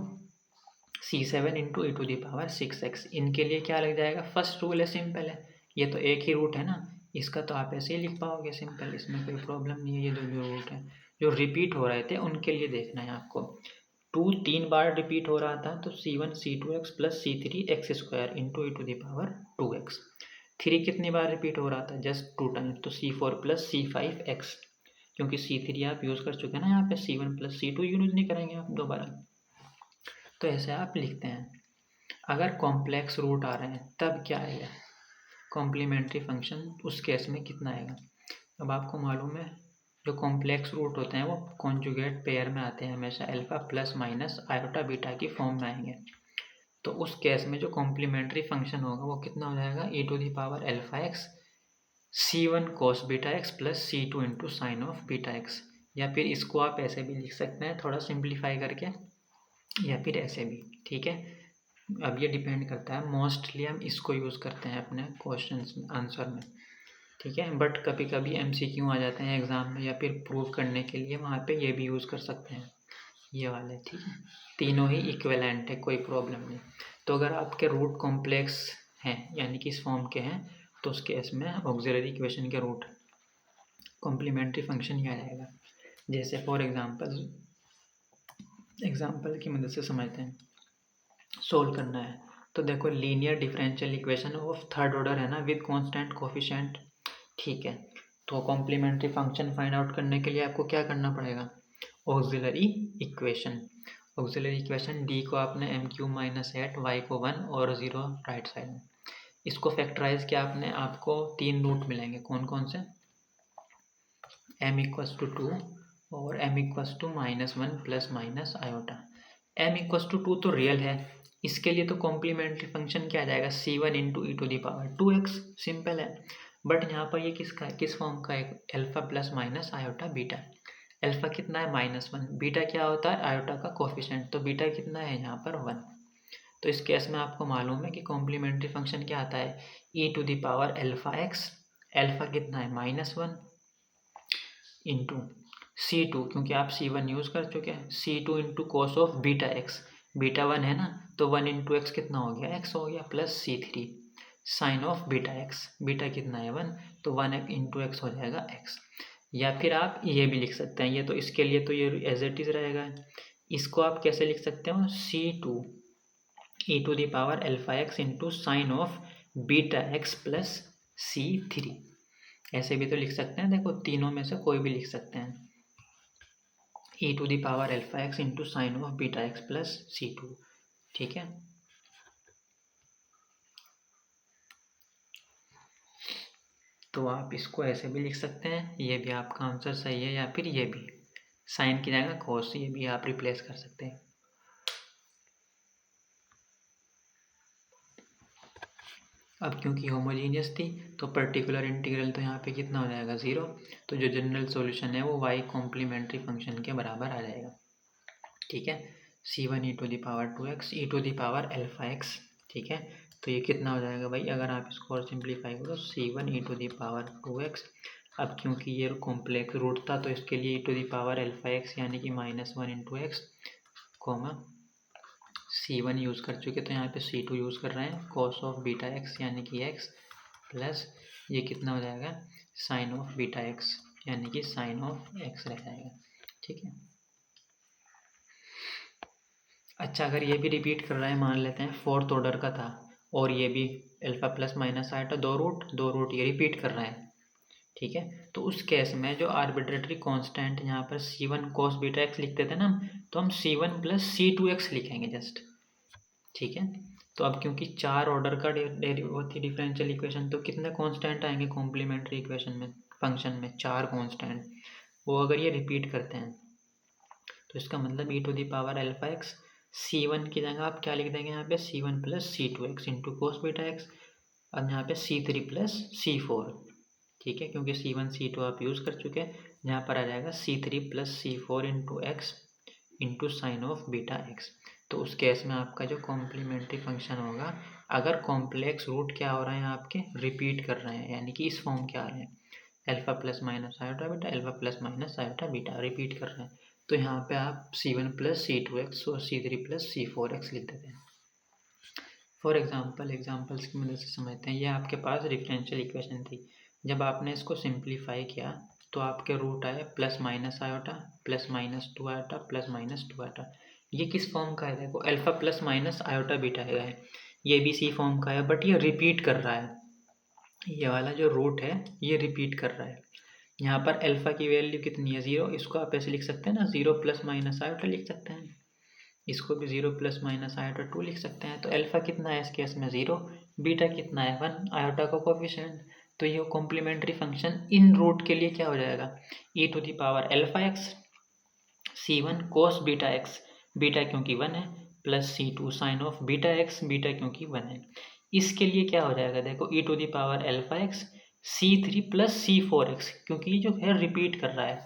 c7 into e to the power 6x, इनके लिए क्या लग जाएगा, फर्स्ट रूल है, सिंपल है, ये तो एक ही रूट है ना, इसका तो आप ऐसे ही लिख पाओगे सिंपल, इसमें कोई प्रॉब्लम नहीं है। ये जो रूट है जो रिपीट हो रहे थे उनके लिए देखना है आपको। 2 3 बार रिपीट हो रहा था तो c1 c2x plus c3 x square into e to the power 2x। 3 कितनी बार रिपीट हो रहा था, जस्ट 2 टाइम्स, तो c4 प्लस c5 एक्स, क्योंकि c3 आप यूज़ कर चुके हैं ना, यहाँ पे c1 प्लस c2 यूज़ नहीं करेंगे आप दोबारा, तो ऐसे आप लिखते हैं। अगर कॉम्प्लेक्स रूट आ रहे हैं तब क्या आएगा, कॉम्प्लीमेंट्री फंक्शन उस केस में कितना आएगा। अब आपको मालूम है जो कॉम्प्लेक्स रूट होते हैं वो कॉन्जुगेट पेयर में आते हैं, हमेशा alpha plus minus iota beta की फॉर्म में आएंगे। तो उस केस में जो कॉम्प्लीमेंट्री फंक्शन होगा वो कितना हो जाएगा, e to the power alpha x c1 cos beta x plus c2 into sine of beta x, या फिर इसको आप ऐसे भी लिख सकते हैं थोड़ा सिंप्लीफाई करके, या फिर ऐसे भी, ठीक है। अब ये डिपेंड करता है, मोस्टली हम इसको यूज़ करते हैं अपने क्वेश्चंस में, आंसर में, ठीक है, बट कभी कभी MCQ आ जाते हैं एग्ज़ाम में, या फिर प्रूव करने के लिए वहाँ पे ये भी यूज़ कर सकते हैं, ये वाले, ठीक है। तीनों ही इक्विवेलेंट है, कोई प्रॉब्लम नहीं। तो अगर आपके रूट कॉम्प्लेक्स हैं यानी कि इस फॉर्म के हैं, तो उस केस में ऑक्सिलरी इक्वेशन के रूट कॉम्प्लीमेंट्री फंक्शन ही आ जाएगा। जैसे फॉर एग्जाम्पल की मदद से समझते हैं, सोल्व करना है तो देखो linear differential equation of third order है ना, विद कांस्टेंट कोफिशिएंट, ठीक है। तो कॉम्प्लीमेंट्री फंक्शन फाइंड आउट करने के लिए आपको क्या करना पड़ेगा, auxiliary equation. Auxiliary equation D को आपने m³ -8, y को 1 और 0 राइट साइड में, इसको फैक्टराइज किया आपने, आपको 3 रूट मिलेंगे, कौन कौन से, m = 2 और m = -1 plus minus iota. m = 2 तो रियल है, इसके लिए तो कॉम्प्लीमेंट्री फंक्शन क्या आ जाएगा, c1 into e to the power 2x, simple है। बट यहाँ पर ये किसका है, किस फॉर्म का है, alpha plus minus iota beta. Alpha कितना है, -1, बीटा क्या होता है, आयोटा का कोफिशिएंट, तो बीटा कितना है यहाँ पर 1। तो इस केस में आपको मालूम है कि कॉम्प्लीमेंट्री फंक्शन क्या आता है, e to the power alpha x, alpha कितना है -1 इंटू c2, क्योंकि आप c1 यूज़ कर चुके हैं, c2 into cos of beta x, beta 1 है ना, तो 1 इंटू एक्स कितना हो गया, x हो गया, plus c3 sine of beta x, beta कितना है 1, तो 1 इंटू एक्स हो जाएगा x। या फिर आप ये भी लिख सकते हैं, ये तो इसके लिए तो ये एज इट इज़ रहेगा, इसको आप कैसे लिख सकते हो, c2 e to the power alpha x into sine of beta x plus c3, ऐसे भी तो लिख सकते हैं, देखो तीनों में से कोई भी लिख सकते हैं, e to the power alpha x into sine of beta x plus c2, ठीक है। तो आप इसको ऐसे भी लिख सकते हैं, ये भी आपका आंसर सही है, या फिर ये भी साइन की जगह कोस, ये भी आप रिप्लेस कर सकते हैं। अब क्योंकि होमोजीनियस थी तो पर्टिकुलर इंटीग्रल तो यहाँ पे कितना हो जाएगा 0, तो जो जनरल सॉल्यूशन है वो y कॉम्प्लीमेंट्री फंक्शन के बराबर आ जाएगा, ठीक है। c1 e to the power 2x e to the power alpha x, ठीक है। तो ये कितना हो जाएगा भाई, अगर आप इसको और सिंप्लीफाई करो, c1 e to the power 2x, अब क्योंकि ये कॉम्प्लेक्स रूट था तो इसके लिए e to the power alpha x यानी कि -1 into x, comma c1 use कर चुके तो यहाँ पे c2 यूज़ कर रहे हैं, कॉस ऑफ बीटा एक्स यानी कि x, प्लस ये कितना हो जाएगा, साइन ऑफ बीटा एक्स यानी कि साइन ऑफ x रह जाएगा, ठीक है। अच्छा, अगर ये भी रिपीट कर रहा है, मान लेते हैं फोर्थ ऑर्डर का था और ये भी अल्फा प्लस माइनस आया था, दो रूट ये रिपीट कर रहा है, ठीक है। तो उस केस में जो आर्बिट्रेटरी कांस्टेंट यहाँ पर C1 cos बीटा एक्स लिखते थे ना हम, तो हम C1 प्लस C2x लिखेंगे जस्ट। ठीक है। तो अब क्योंकि 4 ऑर्डर का डिफरेंशियल इक्वेशन, तो कितने कांस्टेंट आएंगे कॉम्प्लीमेंट्री इक्वेशन में, फंक्शन में 4 कांस्टेंट। वो अगर ये रिपीट करते हैं तो इसका मतलब e to the power alpha x, C1 की जगह आप क्या लिख देंगे यहाँ पे C1 plus C2x into cos beta x, और यहाँ पे C3 प्लस C4। ठीक है, क्योंकि C1 C2 आप यूज़ कर चुके हैं। यहाँ पर आ जाएगा C3 plus C4 into x into sine of beta x. तो उस केस में आपका जो कॉम्प्लीमेंट्री फंक्शन होगा, अगर कॉम्प्लेक्स रूट क्या हो रहे हैं आपके, रिपीट कर रहे हैं, यानी कि इस फॉर्म के आ रहे हैं, alpha plus minus iota beta, alpha plus minus iota beta, repeat कर रहे हैं, तो यहाँ पे आप C1 प्लस C2x और C3 प्लस C4x लिख देते हैं। फॉर एग्जाम्पल्स की मदद से समझते हैं। ये आपके पास डिफरेंशियल इक्वेशन थी, जब आपने इसको सिंप्लीफाई किया तो आपके रूट आए plus minus iota, plus minus 2 iota, plus minus 2 iota. ये किस फॉर्म का है, देखो alpha plus minus iota beta है, ये भी सी फॉर्म का है, बट ये रिपीट कर रहा है। ये वाला जो रूट है ये रिपीट कर रहा है। यहाँ पर अल्फा की वैल्यू कितनी है, 0, इसको आप ऐसे लिख सकते हैं ना, 0 प्लस माइनस आयोटा लिख सकते हैं, इसको भी 0 प्लस माइनस आयोटा 2 लिख सकते हैं। तो अल्फा कितना है इस केस में 0, बीटा कितना है 1, आयोटा का कोफिशिएंट। तो ये कॉम्प्लीमेंट्री फंक्शन इन रूट के लिए क्या हो जाएगा, e to the power alpha x C1 cos beta x, beta क्योंकि 1 है, plus C2 sine of beta x, beta क्योंकि 1 है। इसके लिए क्या हो जाएगा, देखो e to the power alpha x C3 plus C4x, क्योंकि ये जो है रिपीट कर रहा है,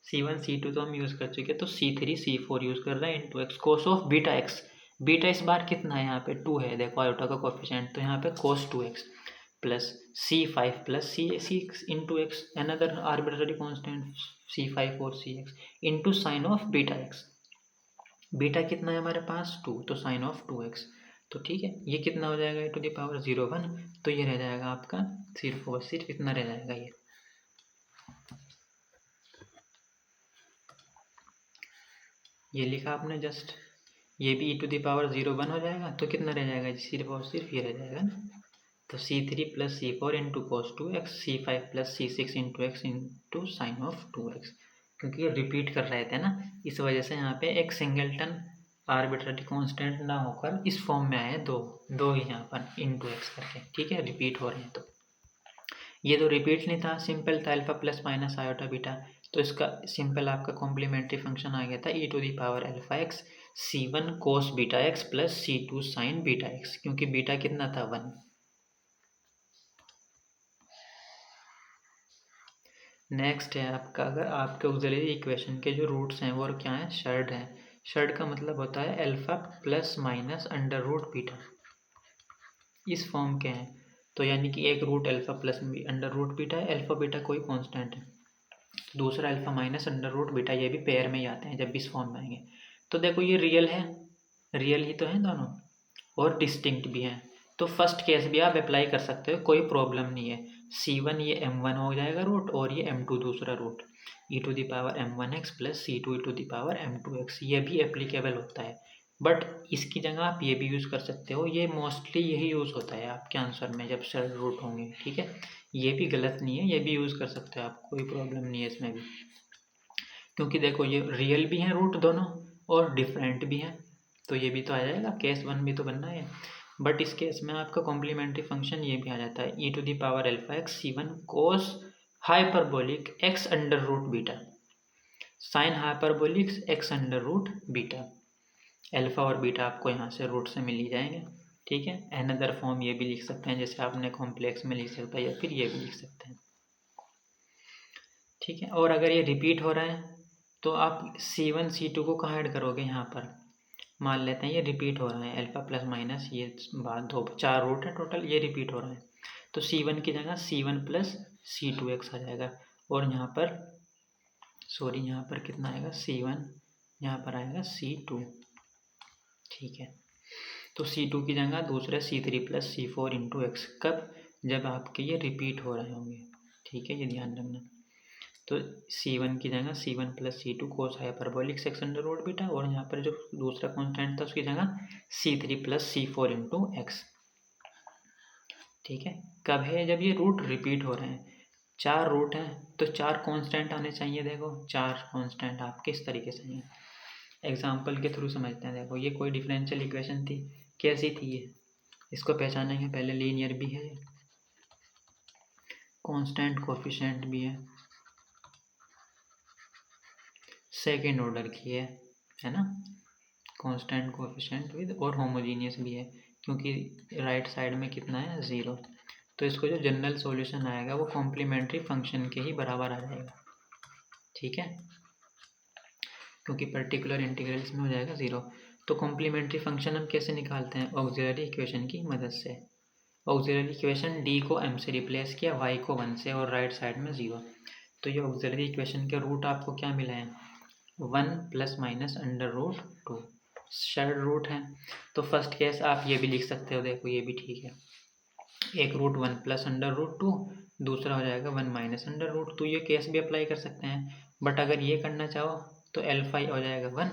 C1 C2 तो हम यूज़ कर चुके हैं, तो C3 C4 यूज़ कर रहे हैं into x cos of beta x. Beta इस बार कितना है यहाँ पे 2 है, देखो आयोटा का कोफिशिएंट, तो यहाँ पे कोस 2x plus C5 plus C6 into x, another arbitrary constant C5 और Cx into sine of beta x. Beta कितना है हमारे पास 2, तो साइन ऑफ 2x। तो ठीक है, ये कितना हो जाएगा e टू द पावर 0 1, तो ये रह जाएगा आपका सिर्फ और सिर्फ इतना रह जाएगा, ये लिखा आपने जस्ट। ये भी e टू द पावर 0 1 हो जाएगा, तो कितना रह जाएगा, सिर्फ और सिर्फ ये रह जाएगा ना। तो C3 plus C4 into cos 2x, C5 plus C6 into x into sine of 2x, क्योंकि ये रिपीट कर रहे थे ना, इस वजह से यहाँ पे एक सिंगलटन आर्बिट्ररी कांस्टेंट ना होकर इस फॉर्म में आए, दो ही यहाँ पर इंटू एक्स करके। ठीक है, रिपीट हो रहे हैं, तो ये तो रिपीट नहीं था, सिंपल था alpha plus minus iota beta, तो इसका सिंपल आपका कॉम्प्लीमेंट्री फंक्शन आ गया था e to the power alpha x C1 cos beta x plus C2 sine beta x, क्योंकि बीटा कितना था 1। नेक्स्ट है आपका, अगर आपके ऑक्सिलरी इक्वेशन के जो रूट्स हैं वो क्या हैं, शर्ड हैं। शर्ड का मतलब होता है alpha plus minus under root beta, इस फॉर्म के हैं। तो यानी कि एक root alpha plus under root beta है, अल्फा बीटा कोई कांस्टेंट है, दूसरा alpha minus under root beta, ये भी पेयर में ही आते हैं जब भी इस फॉर्म में आएंगे। तो देखो ये रियल है, रियल ही तो है दोनों, और डिस्टिंक्ट भी हैं, तो फर्स्ट केस भी आप अप्लाई कर सकते हो, कोई प्रॉब्लम नहीं है। C1 ये M1 हो जाएगा रूट, और ये M2 दूसरा root, e to the power M1x plus C2 e to the power M2x, ये भी एप्लीकेबल होता है। बट इसकी जगह आप ये भी यूज़ कर सकते हो, ये मोस्टली यही यूज़ होता है आपके आंसर में जब शर्ट रूट होंगे। ठीक है, ये भी गलत नहीं है, ये भी यूज़ कर सकते हो आप, कोई प्रॉब्लम नहीं है इसमें भी, क्योंकि देखो ये रियल भी हैं रूट दोनों और डिफरेंट भी हैं, तो ये भी तो आ जाएगा, केस 1 भी तो बनना है। बट इस केस में आपका कॉम्प्लीमेंट्री फंक्शन ये भी आ जाता है, e to the power alpha x C1 cos hyperbolic x under root beta sine hyperbolic x under root beta. Alpha और बीटा आपको यहाँ से रूट से मिल ही जाएंगे। ठीक है, अनदर फॉर्म ये भी लिख सकते हैं, जैसे आपने कॉम्प्लेक्स में लिख सकता है, या फिर ये भी लिख सकते हैं। ठीक है, और अगर ये रिपीट हो रहा है तो आप C1 C2 को कहाँ ऐड करोगे, यहाँ पर मान लेते हैं ये रिपीट हो रहा है, अल्फा प्लस माइनस ये बात 2 4 रूट है टोटल, ये रिपीट हो रहा है, तो C1 की जगह C1 प्लस C2x आ जाएगा, और यहाँ पर सॉरी यहाँ पर कितना आएगा C1, यहाँ पर आएगा C2। ठीक है, तो C2 की जगह दूसरा C3 plus C4 into x, कब, जब आपके ये रिपीट हो रहे होंगे। ठीक है, ये ध्यान रखना। तो C1 की जगह C1 plus C2 cos hyperbolic x under root beta, और यहाँ पर जो दूसरा कांस्टेंट था उसकी जगह C3 plus C4 into x. ठीक है, कब है, जब ये रूट रिपीट हो रहे हैं, 4 रूट हैं तो 4 कांस्टेंट आने चाहिए। देखो 4 कांस्टेंट आपके इस तरीके से हैं। एग्जाम्पल के थ्रू समझते हैं। देखो ये कोई डिफरेंशियल इक्वेशन थी, कैसी थी ये, इसको पहचानेंगे पहले। लीनियर भी है, कांस्टेंट कोफिशिएंट भी है, सेकेंड ऑर्डर की है ना, कांस्टेंट कोफिशिएंट विद, और होमोजीनियस भी है क्योंकि राइट साइड में कितना है 0। तो इसको जो जनरल सॉल्यूशन आएगा वो कॉम्प्लीमेंट्री फंक्शन के ही बराबर आ जाएगा, ठीक है, क्योंकि पर्टिकुलर इंटीग्रल्स में हो जाएगा 0। तो कॉम्प्लीमेंट्री फंक्शन हम कैसे निकालते हैं, ऑक्सिलरी इक्वेशन की मदद से। ऑक्सिलरी इक्वेशन डी को m से रिप्लेस किया, y को 1 से, और राइट साइड में 0। तो ये ऑक्सिलरी इक्वेशन के रूट आपको क्या मिले हैं, 1 plus minus under root 2 shared root हैं। तो फर्स्ट केस आप ये भी लिख सकते हो, देखो ये भी ठीक है। एक रूट 1 प्लस अंडर रूट 2, दूसरा हो जाएगा 1 माइनस अंडर रूट 2। ये केस भी अप्लाई कर सकते हैं, बट अगर ये करना चाहो तो एल्फा हो जाएगा 1।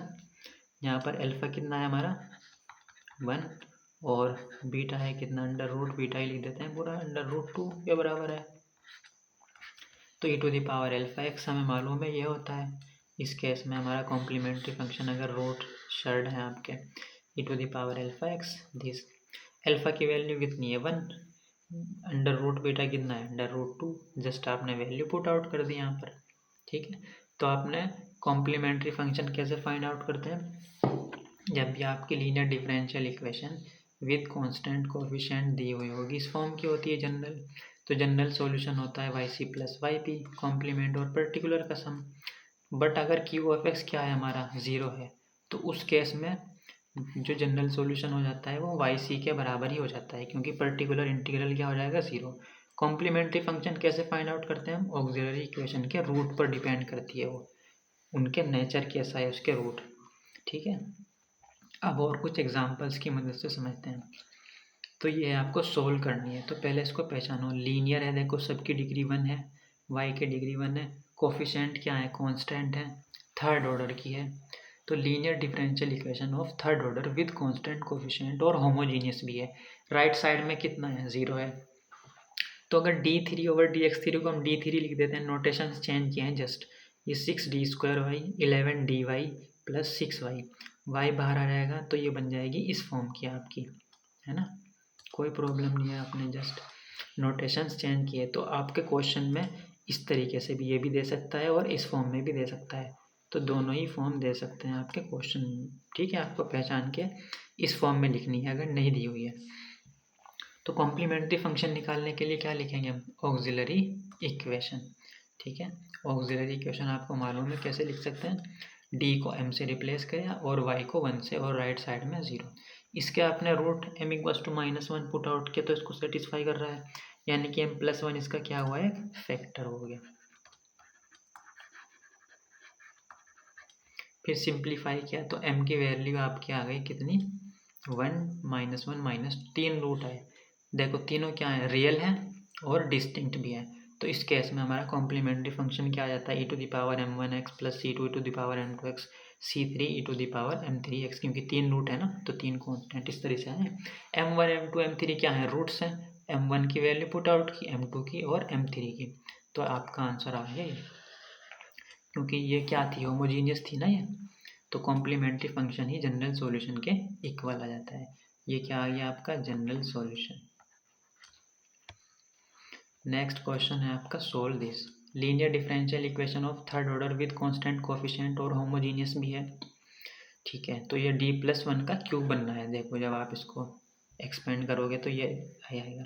यहाँ पर एल्फा कितना है हमारा 1, और बीटा है कितना अंडर रूट, बीटा ही लिख देते हैं पूरा, अंडर रूट 2 के बराबर है। तो e to the power alpha x हमें मालूम है ये होता है। इस केस में हमारा कॉम्प्लीमेंट्री फंक्शन अगर रूट शेयर्ड है आपके, e to the power alpha x this. Alpha की वैल्यू कितनी है 1, अंडर रूट बीटा कितना है अंडर रूट 2। जस्ट आपने वैल्यू पुट आउट कर दी यहाँ पर, ठीक है। तो आपने कॉम्प्लीमेंट्री फंक्शन कैसे फाइंड आउट करते हैं, जब भी आपकी linear differential equation with constant coefficient दी हुई होगी, इस फॉर्म की होती है जनरल। तो जनरल सॉल्यूशन होता है yc प्लस yp, कॉम्प्लीमेंट और पर्टिकुलर का सम। बट अगर क्यू ऑफ एक्स क्या है हमारा 0 है, तो उस केस में जो जनरल सॉल्यूशन हो जाता है वो yc के बराबर ही हो जाता है, क्योंकि पर्टिकुलर इंटीग्रल क्या हो जाएगा 0। कॉम्प्लीमेंट्री फंक्शन कैसे फाइंड आउट करते हैं हम, ऑक्सिलरी इक्वेशन के रूट पर डिपेंड करती है वो, उनके नेचर कैसा है उसके रूट, ठीक है। अब और कुछ एग्जांपल्स की मदद से समझते हैं। तो ये आपको सोल्व करनी है, तो पहले इसको पहचानो। लीनियर है, देखो सबकी डिग्री 1 है, y की डिग्री 1 है, कोफिशिएंट क्या है कांस्टेंट है, थर्ड ऑर्डर की है। तो linear differential equation of third order with constant coefficient और होमोजीनियस भी है। राइट साइड में कितना है 0 है। तो अगर d3 ओवर dx3 को हम d3 लिख देते हैं, नोटेशंस चेंज किए हैं जस्ट। ये 6d² 11dy plus 6y, y बाहर आ जाएगा तो ये बन जाएगी इस फॉर्म की आपकी, है ना, कोई प्रॉब्लम नहीं है, आपने जस्ट नोटेशंस चेंज किए। तो आपके क्वेश्चन में इस तरीके से भी ये भी दे सकता है और इस फॉर्म में भी दे सकता है, तो दोनों ही फॉर्म दे सकते हैं आपके क्वेश्चन, ठीक है। आपको पहचान के इस फॉर्म में लिखनी है अगर नहीं दी हुई है। तो कॉम्प्लीमेंट्री फंक्शन निकालने के लिए क्या लिखेंगे हम, ऑक्सिलरी इक्वेशन, ठीक है। ऑक्सिलरी इक्वेशन आपको मालूम है कैसे लिख सकते हैं, डी को m से रिप्लेस करें और y को 1 से, और राइट साइड में 0। इसके आपने root m equals to -1 put out किया तो इसको सेटिस्फाई कर रहा है, यानी कि m प्लस 1 इसका क्या हुआ है, फैक्टर हो गया। फिर सिंप्लीफाई किया तो m की वैल्यू आपकी आ गई कितनी, 1 -1 -3 रूट है। देखो तीनों क्या है, रियल है और डिस्टिंक्ट भी है। तो इस केस में हमारा कॉम्प्लीमेंट्री फंक्शन क्या आ जाता है, e to the power m1x plus c2 e to the power m2x c3 e to the power m3x, क्योंकि 3 रूट है ना तो 3 कॉन्स्टेंट इस तरह से है। m1 m2 m3 क्या है, रूट्स हैं। m1 की वैल्यू पुट आउट की, m2 की और m3 की, तो आपका आंसर आ गया ये, क्योंकि ये क्या थी, होमोजीनियस थी ना ये, तो कॉम्प्लीमेंट्री फंक्शन ही जनरल सॉल्यूशन के इक्वल आ जाता है। ये क्या आ गया आपका जनरल सॉल्यूशन। नेक्स्ट क्वेश्चन है आपका, solve this. Linear differential equation of third order with constant coefficient और होमोजीनियस भी है, ठीक है। तो ये d+1 का क्यूब बनना है। देखो जब आप इसको एक्सपेंड करोगे तो ये आएगा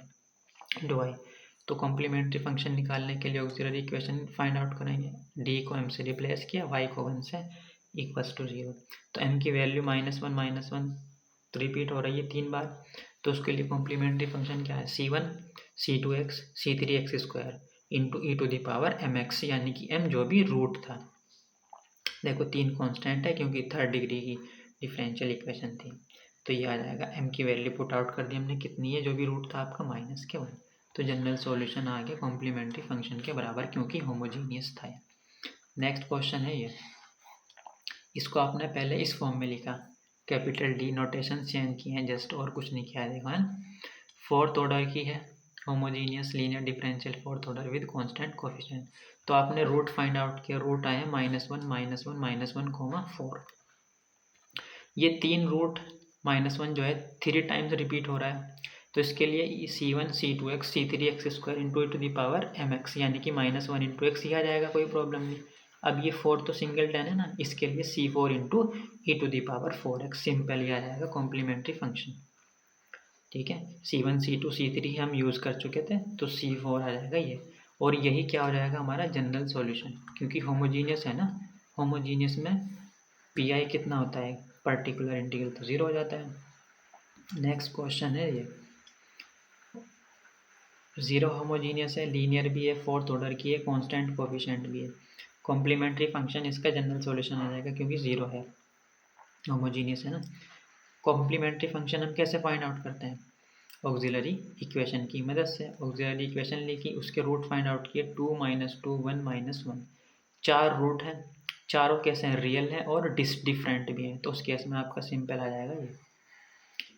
डो आई। तो कॉम्प्लीमेंट्री फंक्शन निकालने के लिए ऑक्सिलरी इक्वेशन फाइंड आउट करेंगे। d को m से रिप्लेस किया, y को 1 से, इक्वल्स टू 0। तो m की वैल्यू -1 तो रिपीट हो रही है 3 बार, तो उसके लिए कॉम्प्लीमेंट्री फंक्शन क्या है, c1 c2x c3x² into e to the power mx, यानी कि m जो भी रूट था। देखो 3 कांस्टेंट है क्योंकि थर्ड डिग्री की डिफरेंशियल इक्वेशन थी, तो ये आ जाएगा m की वैल्यू पुट आउट कर दी हमने, कितनी है, जो भी रूट था आपका -1। तो जनरल सॉल्यूशन आ गया कॉम्प्लीमेंट्री फंक्शन के बराबर, क्योंकि होमोजीनियस था। नेक्स्ट क्वेश्चन है ये, इसको आपने पहले इस फॉर्म में लिखा, कैपिटल D, नोटेशन चेंज किए हैं जस्ट, और कुछ नहीं किया है। देखो है, फोर्थ ऑर्डर की है homogeneous linear differential fourth order with constant coefficient. तो आपने रूट फाइंड आउट किया, रूट आया -1 -1 -1 -4। ये 3 रूट -1 जो है 3 टाइम्स रिपीट हो रहा है, तो इसके लिए C1 C2x C3x² into e to the power mx यानी कि -1 इंटू एक्स ही आ जाएगा, कोई प्रॉब्लम नहीं। अब ये 4 तो सिंगल टर्न है ना, इसके लिए C4 into e to the power 4x simple ही आ जाएगा कॉम्प्लीमेंट्री फंक्शन। ठीक है, C1 C2 C3 हम यूज़ कर चुके थे, तो C4 आ जाएगा ये। और यही क्या हो जाएगा हमारा जनरल सॉल्यूशन, क्योंकि होमोजीनियस है ना, होमोजीनियस में पी कितना होता है, पर्टिकुलर इंटीग्रल तो 0 हो जाता है। नेक्स्ट क्वेश्चन है ये, 0 होमोजीनियस है, लीनियर भी है, फोर्थ ऑर्डर की है, कांस्टेंट कोफिशिएंट भी है। कॉम्प्लीमेंट्री फंक्शन इसका जनरल सॉल्यूशन आ जाएगा क्योंकि 0 है, होमोजीनियस है ना। कॉम्प्लीमेंट्री फंक्शन हम कैसे फाइंड आउट करते हैं, ऑक्सिलरी इक्वेशन की मदद से। ऑक्सिलरी इक्वेशन लिखी, उसके रूट फाइंड आउट किए, 2 -2 1 -1। 4 रूट हैं, चारों कैसे हैं, रियल हैं और डिफरेंट भी हैं, तो उस केस में आपका सिंपल आ जाएगा ये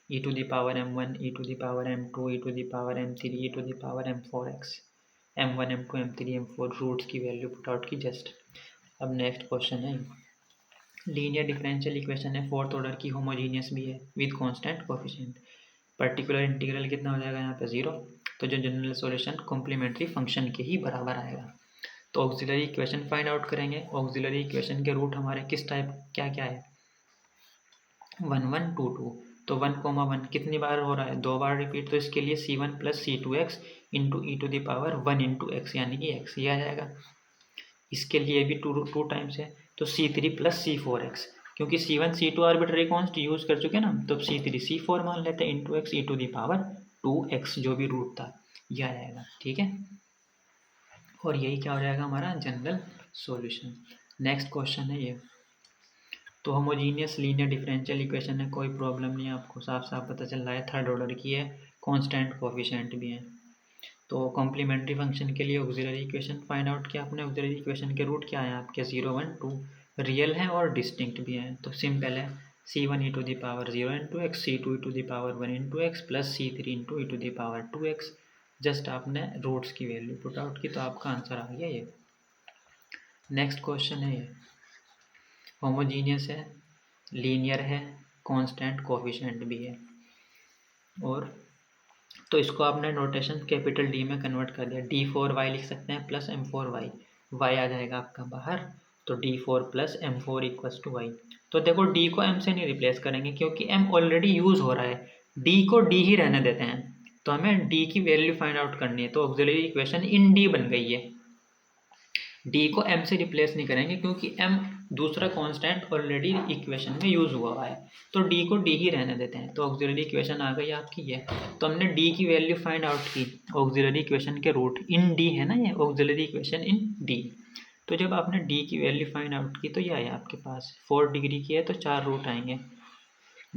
e to the power m1 e to the power m2 e to the power m3 e to the power m4x, m1 m2 m3 m4 roots की वैल्यू पुट आउट की जस्ट। अब next question है, linear differential equation है, fourth order की, homogeneous भी है with constant coefficient. Particular integral कितना हो जाएगा यहाँ पे 0, तो जो जनरल सॉल्यूशन कॉम्प्लीमेंट्री फंक्शन के ही बराबर आएगा। तो ऑक्सिलरी इक्वेशन फाइंड आउट करेंगे। ऑक्सिलरी इक्वेशन के रूट हमारे किस टाइप क्या क्या है, 1 1 2 2। तो 1, 1 कितनी बार हो रहा है, 2 बार रिपीट, तो इसके लिए C1 + C2x into e to the power 1 into x यानी कि x ही आ जाएगा। इसके लिए भी टू टाइम्स है, तो C3 + C4x, क्योंकि C1 C2 arbitrary const use कर चुके ना, तो C3 C4 मान लेते हैं into x e to the power 2x जो भी रूट था ये आ जाएगा। ठीक है, और यही क्या हो जाएगा हमारा जनरल सॉल्यूशन। नेक्स्ट क्वेश्चन है ये, तो होमोजीनियस लीनियर डिफरेंशियल इक्वेशन है, कोई प्रॉब्लम नहीं है, आपको साफ साफ पता चल रहा है, थर्ड ऑर्डर की है, कांस्टेंट कोफिशिएंट भी है। तो कॉम्प्लीमेंट्री फंक्शन के लिए ऑक्सिलरी इक्वेशन फाइंड आउट किया आपने। ऑक्सिलरी इक्वेशन के रूट क्या है आपके, 0 1 2, रियल है और डिस्टिंक्ट भी है, तो सिंपल है, C1 e to the power 0 into x, C2 e to the power 1 into x plus C3 into e to the power 2x। Just आपने रूट्स की वैल्यू पुट आउट की, तो आपका आंसर आ गया ये। नेक्स्ट क्वेश्चन है ये, होमोजीनियस है, लीनियर है, कांस्टेंट कोफिशिएंट भी है, और तो इसको आपने नोटेशन कैपिटल D में कन्वर्ट कर दिया, D4y लिख सकते हैं प्लस M4y, y आ जाएगा आपका बाहर, तो D4 + M4 = y। तो देखो D को M से नहीं रिप्लेस करेंगे क्योंकि M ऑलरेडी यूज़ हो रहा है, D को D ही रहने देते हैं, तो हमें D की वैल्यू फाइंड आउट करनी है, तो ऑक्सिलरी इक्वेशन इन D बन गई है। D को M से रिप्लेस नहीं करेंगे क्योंकि M दूसरा कांस्टेंट ऑलरेडी इक्वेशन में यूज़ हुआ है, तो D को D ही रहने देते हैं, तो ऑक्सिलरी इक्वेशन आ गई आपकी ये। तो हमने D की वैल्यू फाइंड आउट की, ऑक्सिलरी इक्वेशन के रूट इन D है ना, ये ऑक्सिलरी इक्वेशन इन D। तो जब आपने D की वैल्यू फाइंड आउट की तो ये आया आपके पास, 4 डिग्री की है तो 4 रूट आएंगे,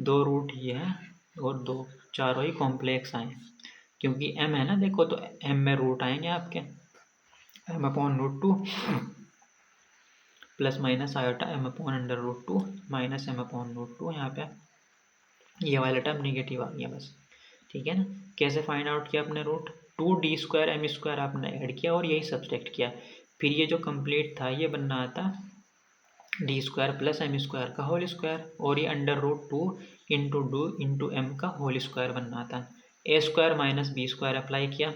2 रूट ये है और 2, चारों ही कॉम्प्लेक्स आए, क्योंकि M है ना, देखो तो M में रूट आएंगे आपके, m/√2 plus minus iota m/√2 minus m/√2, यहाँ पे ये वाला टर्म निगेटिव आ गया बस। ठीक है ना, कैसे फाइंड आउट किया अपने रूट, 2d² m² आपने ऐड किया और यही सब्सट्रैक्ट किया, फिर ये जो कंप्लीट था ये बनना आता d² + m² का होल स्क्वायर, और ये √2 इंटू डू इंटू m का होल स्क्वायर बनना था। a² - b² अप्लाई किया,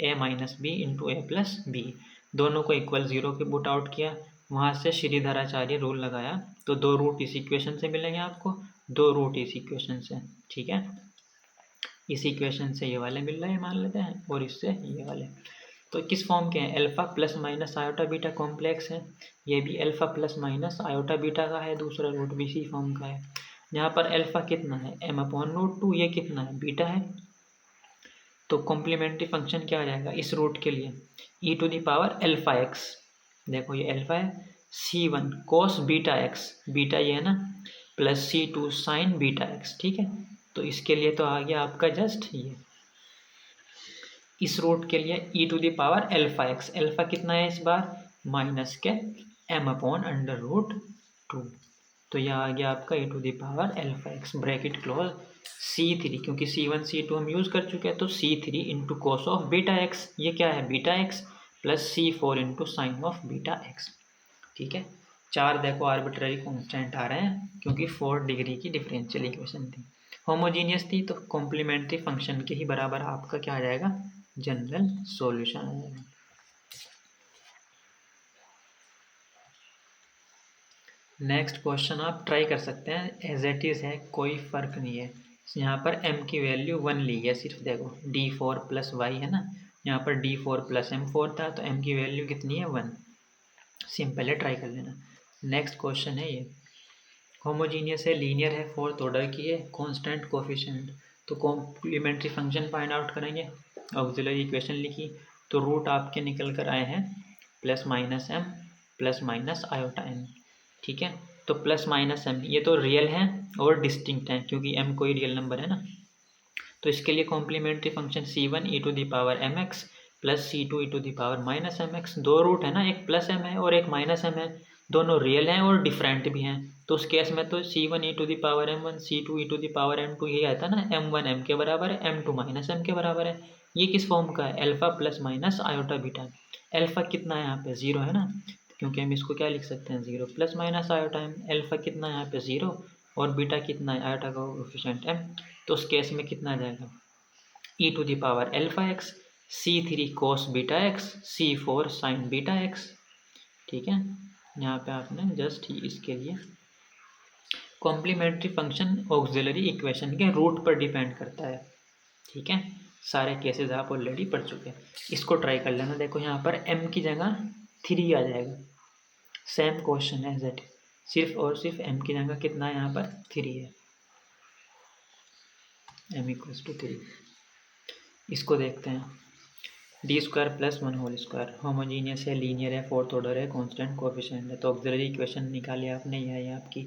a - b into a + b, दोनों को इक्वल 0 के पुट आउट किया, वहाँ से श्रीधराचार्य रूल लगाया, तो 2 रूट इस इक्वेशन से मिलेंगे आपको, 2 रूट इस इक्वेशन से। ठीक है, इस इक्वेशन से ये वाले मिल रहे हैं मान लेते हैं, और इससे ये वाले, तो किस फॉर्म के हैं, alpha plus minus iota beta complex है, ये भी alpha plus minus iota beta का है, दूसरा रूट भी इसी फॉर्म का है। यहाँ पर अल्फा कितना है, m/√2, ये कितना है, बीटा है, तो कॉम्प्लीमेंट्री फंक्शन क्या आ जाएगा इस रूट के लिए, e to the power alpha x, देखो ये अल्फा है, C1 cos beta x, beta ये है ना, plus C2 sin beta x। ठीक है, तो इसके लिए तो आ गया आपका जस्ट ये, इस रूट के लिए e to the power alpha x, alpha कितना है इस बार, माइनस के m/√2, तो यह आ गया आपका e to the power alpha x bracket close C3, क्योंकि C1 C2 हम यूज़ कर चुके हैं, तो C3 into cos of beta x, ये क्या है beta x, plus C4 into sine of beta x. ठीक है, चार देखो आर्बिट्ररी कॉन्स्टेंट आ रहे हैं क्योंकि 4 डिग्री की डिफरेंशियल इक्वेशन थी, होमोजीनियस थी, तो कॉम्प्लीमेंट्री फंक्शन के ही बराबर आपका क्या आ जाएगा, जनरल सॉल्यूशन आ जाएगा। नेक्स्ट क्वेश्चन आप ट्राई कर सकते हैं, एज इट इज़ है, कोई फ़र्क नहीं है। यहाँ पर m की वैल्यू 1 ली है सिर्फ, देखो d4 प्लस वाई है ना, यहाँ पर d4 प्लस m4 था, तो m की वैल्यू कितनी है 1, सिंपल है, ट्राई कर लेना। नेक्स्ट क्वेश्चन है ये, होमोजीनियस है, लीनियर है, फोर्थ ऑर्डर की है, कांस्टेंट कोफिशिएंट, तो कॉम्प्लीमेंट्री फंक्शन फाइंड आउट करेंगे, ऑक्सिलरी इक्वेशन लिखी, तो रूट आपके निकल कर आए हैं plus minus m plus minus iota m। ठीक है, तो प्लस माइनस m ये तो रियल हैं और डिस्टिंक्ट हैं क्योंकि m कोई रियल नंबर है ना, तो इसके लिए complementary function c1 e to the power mx plus c2 e to the power minus mx, दो रूट है ना, एक प्लस m है और एक माइनस m है, दोनों रियल हैं और डिफरेंट भी हैं, तो उस केस में तो c1 e to the power m1 c2 e to the power m2 ये आता है ना, m1 m के बराबर है, m2 माइनस m के बराबर है। ये किस फॉर्म का है, alpha plus minus iota beta. Alpha कितना है यहाँ पे 0 है ना, क्योंकि हम इसको क्या लिख सकते हैं 0 plus minus iota m। Alpha कितना है यहाँ पे 0 और बीटा कितना है आयोटा का कोएफिशिएंट m, तो उस केस में कितना आ जाएगा e to the power alpha x c3 cos beta x c4 sine beta x. ठीक है, यहाँ पे आपने जस्ट इसके लिए कॉम्प्लीमेंट्री फंक्शन ऑक्सिलरी इक्वेशन के रूट पर डिपेंड करता है। ठीक है, सारे केसेस आप ऑलरेडी पढ़ चुके हैं, इसको ट्राई कर लेना। देखो यहाँ पर m की जगह 3 आ जाएगा, सेम क्वेश्चन है दैट, सिर्फ और सिर्फ m की जगह कितना है यहाँ पर 3 है, m इक्वल्स टू 3। इसको देखते हैं, D square plus 1 whole square, homogeneous है, लीनियर है, फोर्थ ऑर्डर है, कांस्टेंट कोएफिशिएंट है, तो ऑक्सिलरी इक्वेशन निकाली आपने, यह है आपकी,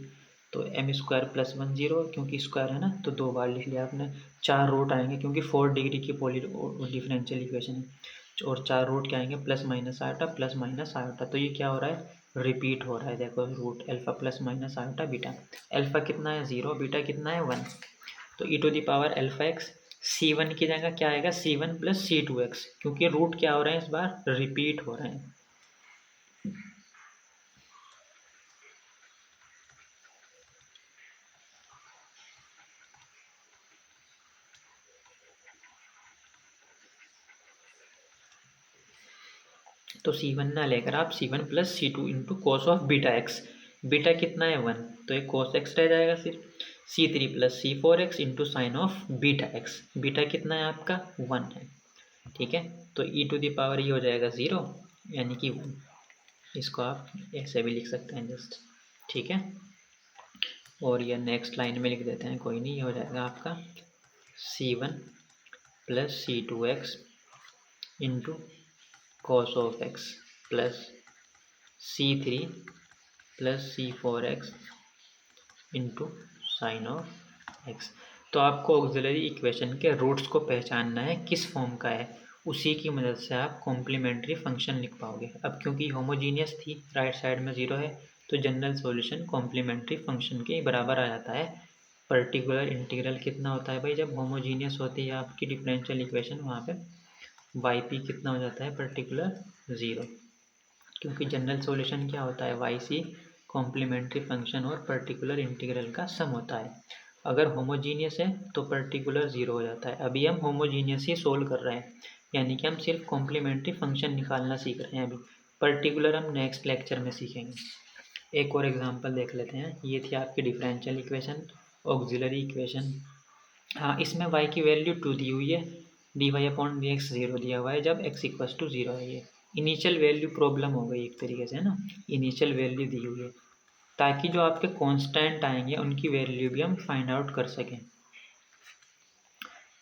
तो m स्क्वायर प्लस 1 0, क्योंकि स्क्वायर है ना तो 2 बार लिख लिया आपने, 4 रूट आएंगे क्योंकि 4 डिग्री की पोली डिफरेंशियल इक्वेशन है, और 4 रूट क्या आएंगे प्लस माइनस आयोटा, तो ये क्या हो रहा है रिपीट हो रहा है, देखो root alpha plus minus iota beta, alpha कितना है 0, बीटा कितना है 1, तो e to the power alpha x, c1 की जगह क्या आएगा c1 प्लस c2x, क्योंकि रूट क्या हो रहे हैं इस बार रिपीट हो रहे हैं। तो c1 ना लेकर आप c1 plus c2 into cos of beta x, beta कितना है 1, तो एक कोस एक्स रह जाएगा सिर्फ, c3 plus c4x into sine of beta x, beta कितना है आपका 1 है। ठीक है, तो e टू द पावर ये हो जाएगा 0 यानी कि 1, इसको आप ऐसे भी लिख सकते हैं जस्ट। ठीक है, और ये नेक्स्ट लाइन में लिख देते हैं, कोई नहीं, ये हो जाएगा आपका c1 plus c2x into cos of x plus c3 plus c4x into sine of x. तो आपको ऑक्सिलरी इक्वेशन के रूट्स को पहचानना है किस फॉर्म का है, उसी की मदद से आप कॉम्प्लीमेंट्री फंक्शन लिख पाओगे। अब क्योंकि होमोजीनियस थी, राइट साइड में 0 है, तो जनरल सॉल्यूशन कॉम्प्लीमेंट्री फंक्शन के बराबर आ जाता है। पर्टिकुलर इंटीग्रल कितना होता है भाई, जब होमोजीनियस होती है आपकी डिफरेंशियल इक्वेशन, वहाँ पे वाई पी कितना हो जाता है पर्टिकुलर 0, क्योंकि जनरल सॉल्यूशन क्या होता है वाई सी कॉम्प्लीमेंट्री फंक्शन और पर्टिकुलर इंटीग्रल का सम होता है। अगर होमोजीनियस है तो पर्टिकुलर 0 हो जाता है। अभी हम होमोजीनियस ही सोल्व कर रहे हैं, यानी कि हम सिर्फ कॉम्प्लीमेंट्री फंक्शन निकालना सीख रहे हैं, अभी पर्टिकुलर हम नेक्स्ट लेक्चर में सीखेंगे। एक और एग्जांपल देख लेते हैं, ये थी आपकी डिफरेंशियल इक्वेशन, ऑक्सिलरी इक्वेशन। हाँ, इसमें y की वैल्यू 2 दी हुई है, d y upon d x 0 दिया हुआ है जब x इक्वस टू 0 है। ये इनिशियल वैल्यू प्रॉब्लम हो गई एक तरीके से, है ना, इनिशियल वैल्यू दी हुई है ताकि जो आपके कांस्टेंट आएंगे उनकी वैल्यू भी हम फाइंड आउट कर सकें।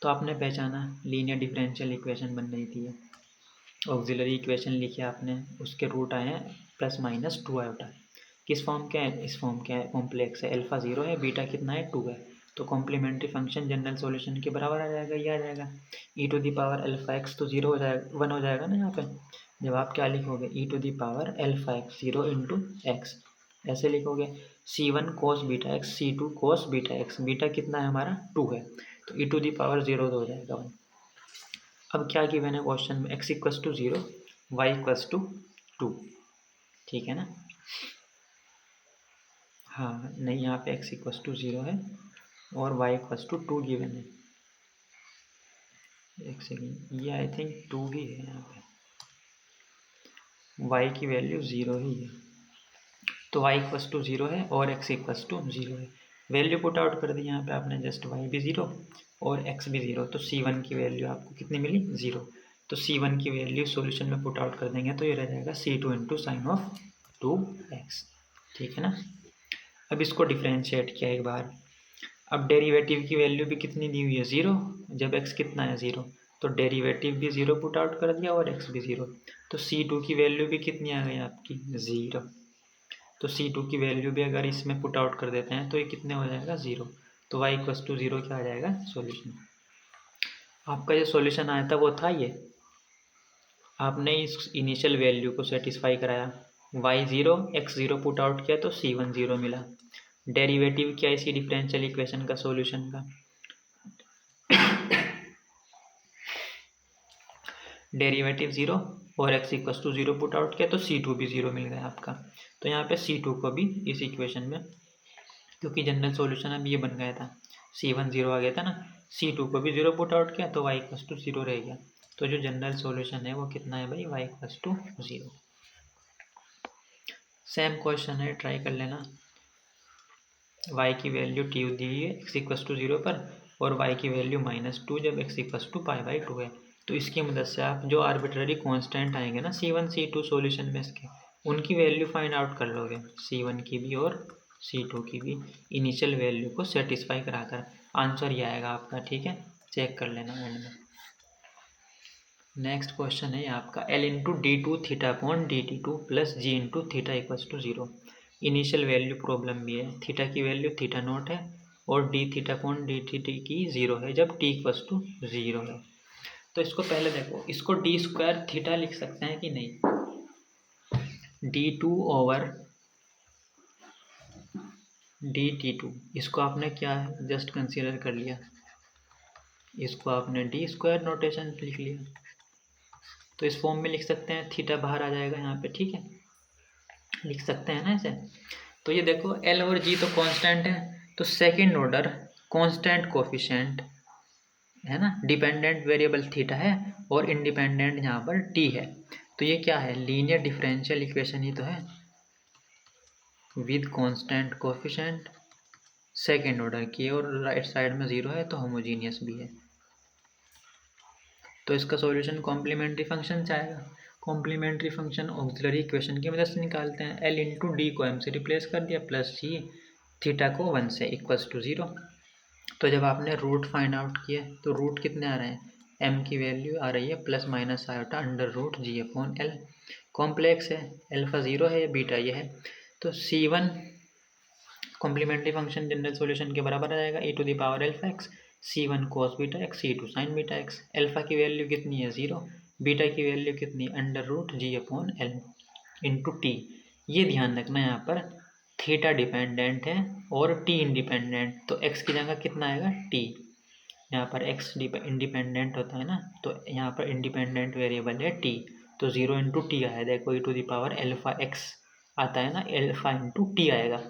तो आपने पहचाना लीनियर डिफरेंशियल इक्वेशन बन रही थी, ऑक्सिलरी इक्वेशन लिखी आपने, उसके रूट आए हैं प्लस माइनस 2 आयोटा, किस फॉर्म के है, इस फॉर्म के है, कॉम्प्लेक्स है, अल्फा 0 है, बीटा कितना है 2 है, तो कॉम्प्लीमेंट्री फंक्शन जनरल सॉल्यूशन के बराबर आ जाएगा, ये आ जाएगा e to the power alpha x, तो 0 हो जाएगा 1 हो जाएगा ना यहाँ पे, जब आप क्या लिखोगे e to the power alpha x 0 into x, ऐसे लिखोगे C1 cos beta x, C2 cos beta x, beta कितना है हमारा 2 है, तो e⁻0 हो जाएगा 1। अब क्या गिवन है क्वेश्चन में, x equals to 0, y equals to 2, ठीक है ना। हाँ नहीं, यहाँ पे x इक्वस टू 0 है और y इक्वस टू 2 गिवन है। एक सेकेंड, ये आई थिंक 2 ही है यहाँ पे, y की वैल्यू 0 ही है, तो y इक्वस टू 0 है और x इक्वस टू 0 है। वैल्यू पुट आउट कर दी यहाँ पे आपने, जस्ट y भी 0 और x भी 0, तो C1 की वैल्यू आपको कितनी मिली 0। तो C1 की वैल्यू सॉल्यूशन में पुट आउट कर देंगे तो ये रह जाएगा C2 into sine of 2x, ठीक है ना। अब इसको डिफ्रेंशिएट किया एक बार, अब डेरिवेटिव की वैल्यू भी कितनी दी हुई है 0, जब x कितना है 0, तो डेरिवेटिव भी 0 पुट आउट कर दिया और x भी 0, तो C2 की वैल्यू भी कितनी आ गई आपकी 0। तो C2 की वैल्यू भी अगर इसमें पुट आउट कर देते हैं तो ये कितने हो जाएगा 0, तो y इक्वस टू 0 क्या आ जाएगा सॉल्यूशन। आपका जो सॉल्यूशन आया था वो था ये, आपने इस इनिशियल वैल्यू को सेटिस्फाई कराया, y 0 x 0 पुट आउट किया तो C1 0 मिला। डेरिवेटिव क्या इसी डिफरेंशियल इक्वेशन का सॉल्यूशन का, डेरिवेटिव 0 और x equals to 0 put out किया तो C2 भी 0 मिल गया आपका। तो यहाँ पे C2 को भी इस इक्वेशन में, क्योंकि जनरल सॉल्यूशन अब ये बन गया था, C1 0 आ गया था ना, C2 को भी 0 पुट आउट किया तो y इक्वस टू 0 रह गया। तो जो जनरल सॉल्यूशन है वो कितना है भाई, y equals to 0। Same question है, ट्राई कर लेना। y की वैल्यू t दी है x इक्वस टू 0 पर, और y की वैल्यू -2 जब x इक्वस टू π/2 है। तो इसकी मदद से आप जो आर्बिट्ररी कांस्टेंट आएंगे ना C1 C2 सॉल्यूशन में इसके, उनकी वैल्यू फाइंड आउट कर लोगे, C1 की भी और C2 की भी, इनिशियल वैल्यू को सेटिस्फाई कराकर आंसर ये आएगा आपका, ठीक है, चेक कर लेना एंड में। नेक्स्ट क्वेश्चन है आपका L into D2 theta upon DT2 plus G into theta equals to 0। Initial value problem भी है, थीटा की वैल्यू थीटा नॉट है और d theta upon d t की 0 है जब t इक्वस टू 0 है। तो इसको पहले देखो, इसको डी स्क्वायर थीटा लिख सकते हैं कि नहीं, D2 ओवर DT2, इसको आपने क्या है जस्ट कंसीडर कर लिया, इसको आपने डी स्क्वायर नोटेशन लिख लिया, तो इस फॉर्म में लिख सकते हैं, थीटा बाहर आ जाएगा यहाँ पे, ठीक है, लिख सकते हैं ना इसे। तो ये देखो L और G तो कांस्टेंट है, तो सेकंड ऑर्डर कांस्टेंट कोफिशिएंट है ना, डिपेंडेंट वेरिएबल थीटा है और इंडिपेंडेंट यहाँ पर t है। तो ये क्या है, लीनियर डिफरेंशियल इक्वेशन ही तो है, with constant coefficient second order की, और राइट साइड में 0 है तो होमोजीनियस भी है। तो इसका सॉल्यूशन कॉम्प्लीमेंट्री फंक्शन से आएगा। कॉम्प्लीमेंट्री फंक्शन ऑक्सिलरी इक्वेशन की मदद से निकालते हैं, L इंटू डी को m से रिप्लेस कर दिया प्लस जी, थीटा को 1 से इक्वस टू 0। तो जब आपने रूट फाइंड आउट किया तो रूट कितने आ रहे हैं, m की वैल्यू आ रही है plus minus iota under root G upon L, complex है, अल्फा 0 है या बीटा ये है, तो C1 complementary function general solution के बराबर आ जाएगा e⁻α x, C1 cos beta x, C2 sin beta x. Alpha की वैल्यू कितनी है 0, बीटा की वैल्यू कितनी under root G upon L into T. ये ध्यान रखना यहाँ पर थीटा डिपेंडेंट है और टी इंडिपेंडेंट, तो एक्स की जगह कितना आएगा टी, यहाँ पर एक्स इंडिपेंडेंट होता है ना, तो यहाँ पर इंडिपेंडेंट वेरिएबल है टी, तो 0 इंटू टी आया, देखो e⁻α x आता है ना, अल्फा इंटू टी आएगा,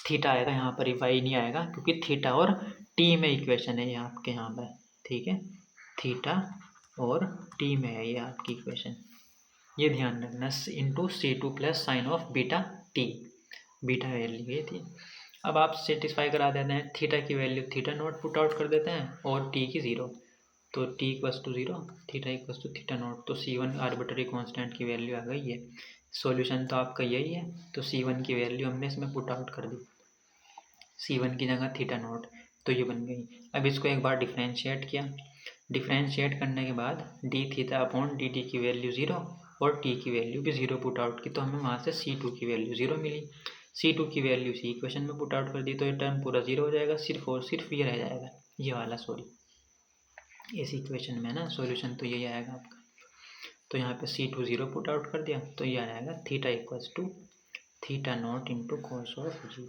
थीटा आएगा यहाँ पर, वाई नहीं आएगा, क्योंकि थीटा और टी में इक्वेशन है ये आपके यहाँ पर, ठीक है, थीटा और टी में है ये आपकी इक्वेशन, ये ध्यान रखना, into C2 plus sign of beta T, beta value ये थी। अब आप सेटिस्फाई करा देते हैं, थीटा की value theta not put out कर देते हैं और टी की 0, तो t equals to 0, theta equals to theta not, तो C1 आर्बिट्ररी कांस्टेंट की वैल्यू आ गई है। सॉल्यूशन तो आपका यही है, तो C1 की वैल्यू हमने इसमें पुट आउट कर दी, C1 की जगह थीटा नॉट, तो ये बन गई। अब इसको एक बार डिफ्रेंशिएट किया, डिफ्रेंशिएट करने के बाद D theta upon d t की वैल्यू 0 और t की वैल्यू भी 0 पुट आउट की, तो हमें वहाँ से C2 की वैल्यू 0 मिली, C2 की वैल्यू सी इक्वेशन में पुट आउट कर दी, तो ये टर्म पूरा 0 हो जाएगा, सिर्फ और सिर्फ ये रह जाएगा, ये वाला सॉरी, इस इक्वेशन में ना सॉल्यूशन तो यही आएगा आपका। तो यहाँ पे C2 0 पुट आउट कर दिया, तो ये आ जाएगा theta equals to theta not into cos of g.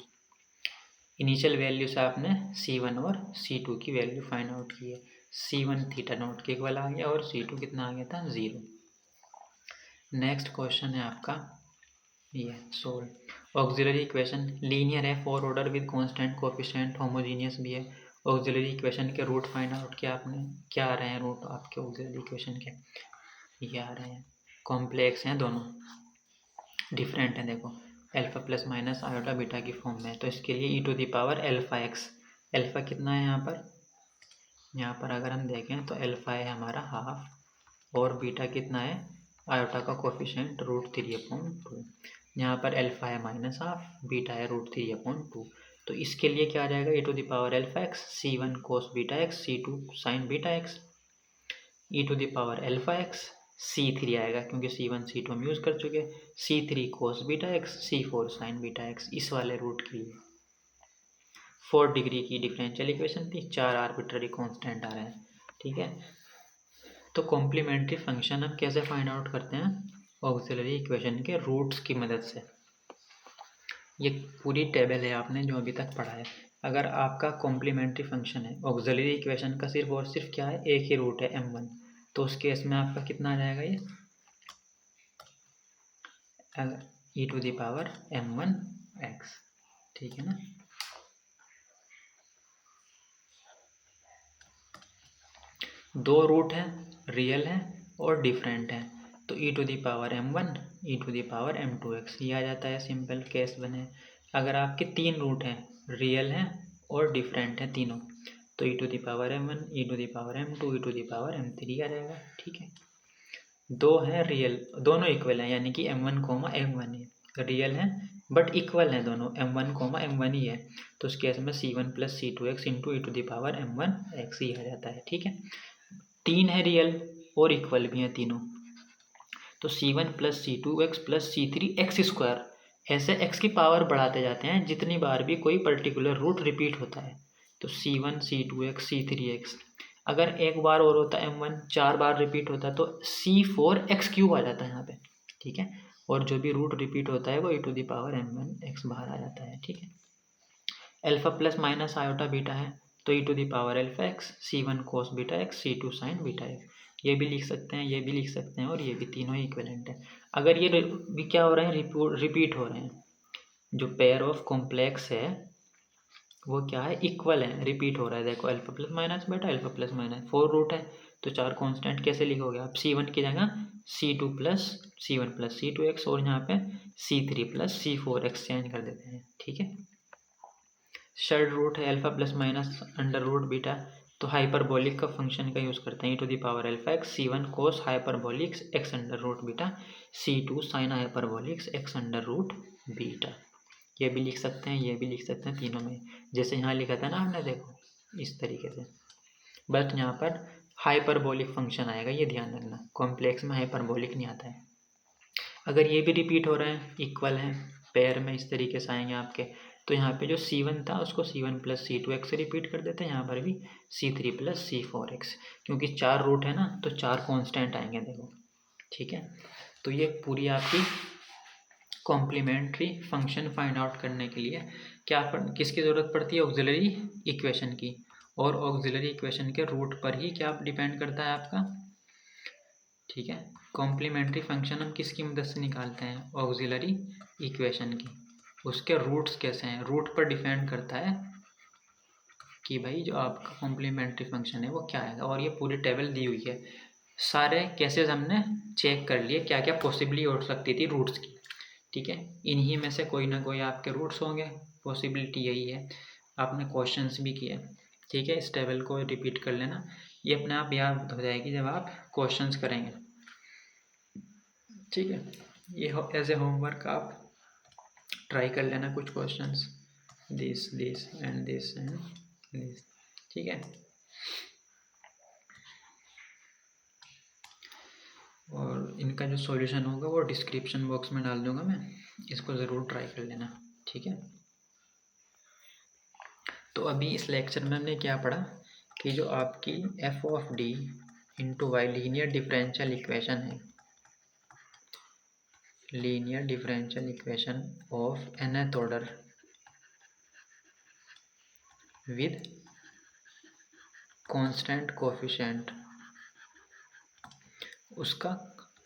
Initial value से आपने C1 और C2 की वैल्यू फाइंड आउट की है। C1 थीटा नॉट के इक्वल आ गया और C2 कितना आ गया था 0। नेक्स्ट क्वेश्चन है आपका ये सोल्व। ऑक्सिलरी इक्वेशन लीनियर है, four order with constant coefficient, homogeneous भी है। ऑक्सिलरी इक्वेशन के रूट फाइंड आउट किया आपने, क्या आ रहे हैं रूट आपके ऑक्सिलरी इक्वेशन के, ये आ रहे हैं कॉम्प्लेक्स हैं दोनों, डिफरेंट है। देखो alpha plus minus iota beta की फॉर्म में, तो इसके लिए e to the power alpha x. Alpha कितना है यहाँ पर अगर हम देखें तो अल्फा है हमारा हाफ और बीटा कितना है, आयोटा का कोफिशिएंट √3/2। यहाँ पर अल्फा है माइनस हाफ, बीटा है √3/2। तो इसके लिए क्या आ जाएगा, e to the power alpha x, C1 cos beta x, C2 sine beta x, e to the power alpha x, C3 आएगा क्योंकि C1 C2 हम यूज़ कर चुके, C3 cos beta x, C4 sine beta x. इस वाले root के लिए 4 degree की डिफरेंशियल इक्वेशन थी, 4 आर्बिट्ररी कांस्टेंट आ रहे हैं। ठीक है, तो कॉम्प्लीमेंट्री फंक्शन हम कैसे फाइंड आउट करते हैं, ऑक्सिलरी इक्वेशन के रूट्स की मदद से। ये पूरी टेबल है आपने जो अभी तक पढ़ा है। अगर आपका कॉम्प्लीमेंट्री फंक्शन है, ऑक्सिलरी इक्वेशन का सिर्फ और सिर्फ क्या है, एक ही रूट है m1, तो उस केस में आपका कितना आ जाएगा, ये e to the power m1x। ठीक है ना, दो रूट हैं, रियल हैं और डिफरेंट हैं, तो e to the power m1 e to the power m2x ये आ जाता है, सिंपल केस बने। अगर आपके तीन रूट हैं, रियल हैं और डिफरेंट हैं तीनों, तो e to the power m1 e to the power m2 e to the power m3 आ जाएगा। ठीक है, दो हैं रियल, दोनों इक्वल हैं, यानी कि m1 m1 है, रियल हैं बट इक्वल हैं दोनों, m1 m1 ही है, तो उस केस में C1 plus C2x into e to the power m1x ही आ जाता है। ठीक है, तीन है रियल और इक्वल भी हैं तीनों, तो C1 plus C2x plus C3x², ऐसे x की पावर बढ़ाते जाते हैं जितनी बार भी कोई पर्टिकुलर रूट रिपीट होता है। तो C1 C2x C3x, अगर एक बार और होता है m1, 4 बार रिपीट होता है तो C4x³ आ जाता है यहाँ पे। ठीक है, और जो भी रूट रिपीट होता है वो e to the power m1x बाहर आ जाता है। ठीक है, alpha plus minus iota beta है, तो e to the power alpha x, C1 cos beta x, C2 sine beta x. ये भी लिख सकते हैं, ये भी लिख सकते हैं, और ये भी तीनों ही इक्विवेलेंट है। अगर ये भी क्या हो रहे हैं, रिपीट हो रहे हैं, जो पेयर ऑफ कॉम्प्लेक्स है वो क्या है, इक्वल है, रिपीट हो रहा है। देखो अल्फा प्लस माइनस बेटा, अल्फा प्लस माइनस, 4 रूट है, तो 4 कांस्टेंट कैसे लिखोगे आप, C1 की जगह C1 प्लस C2x और यहाँ पे C3 प्लस C4x चेंज कर देते हैं। ठीक है, शर्ट रूट है alpha plus minus under root beta, तो हाइपरबोलिक का फंक्शन का यूज़ करते हैं, e to the power alpha x, C1 cos hyperbolic x under root beta, C2 sine hyperbolic x under root beta. ये भी लिख सकते हैं, ये भी लिख सकते हैं, तीनों में जैसे यहाँ लिखा था ना हमने, देखो इस तरीके से, बट यहाँ पर हाइपरबोलिक फंक्शन आएगा, ये ध्यान रखना, कॉम्प्लेक्स में हाइपरबोलिक नहीं आता है। अगर ये भी रिपीट हो रहे हैं, इक्वल हैं, पेयर में इस तरीके से आएंगे आपके, तो यहाँ पे जो C1 था उसको C1 प्लस C2x से रिपीट कर देते हैं, यहाँ पर भी C3 प्लस C4x, क्योंकि 4 रूट है ना तो 4 कांस्टेंट आएंगे। देखो ठीक है, तो ये पूरी आपकी कॉम्प्लीमेंट्री फंक्शन फाइंड आउट करने के लिए क्या किसकी ज़रूरत पड़ती है, ऑक्सिलरी इक्वेशन की, और ऑक्सिलरी इक्वेशन के रूट पर ही क्या डिपेंड करता है आपका। ठीक है, कॉम्प्लीमेंट्री फंक्शन हम किसकी मदद से निकालते हैं, ऑक्सिलरी इक्वेशन की, उसके रूट्स कैसे हैं, रूट पर डिपेंड करता है कि भाई जो आपका कॉम्प्लीमेंट्री फंक्शन है वो क्या आएगा। और ये पूरी टेबल दी हुई है, सारे केसेस हमने चेक कर लिए, क्या क्या पॉसिबली हो सकती थी रूट्स की। ठीक है, इन्हीं में से कोई ना कोई आपके रूट्स होंगे, पॉसिबिलिटी यही है, आपने क्वेश्चंस भी किए। ठीक है, इस टेबल को रिपीट कर लेना, ये अपने आप याद हो जाएगी जब आप क्वेश्चंस करेंगे। ठीक है, ये एज ए होमवर्क आप ट्राई कर लेना कुछ questions, this and this and this. ठीक है, और इनका जो सॉल्यूशन होगा वो डिस्क्रिप्शन बॉक्स में डाल दूंगा मैं, इसको ज़रूर ट्राई कर लेना। ठीक है, तो अभी इस लेक्चर में हमने क्या पढ़ा कि जो आपकी f of d into Y linear differential equation है, linear differential equation of nth order with constant coefficient, उसका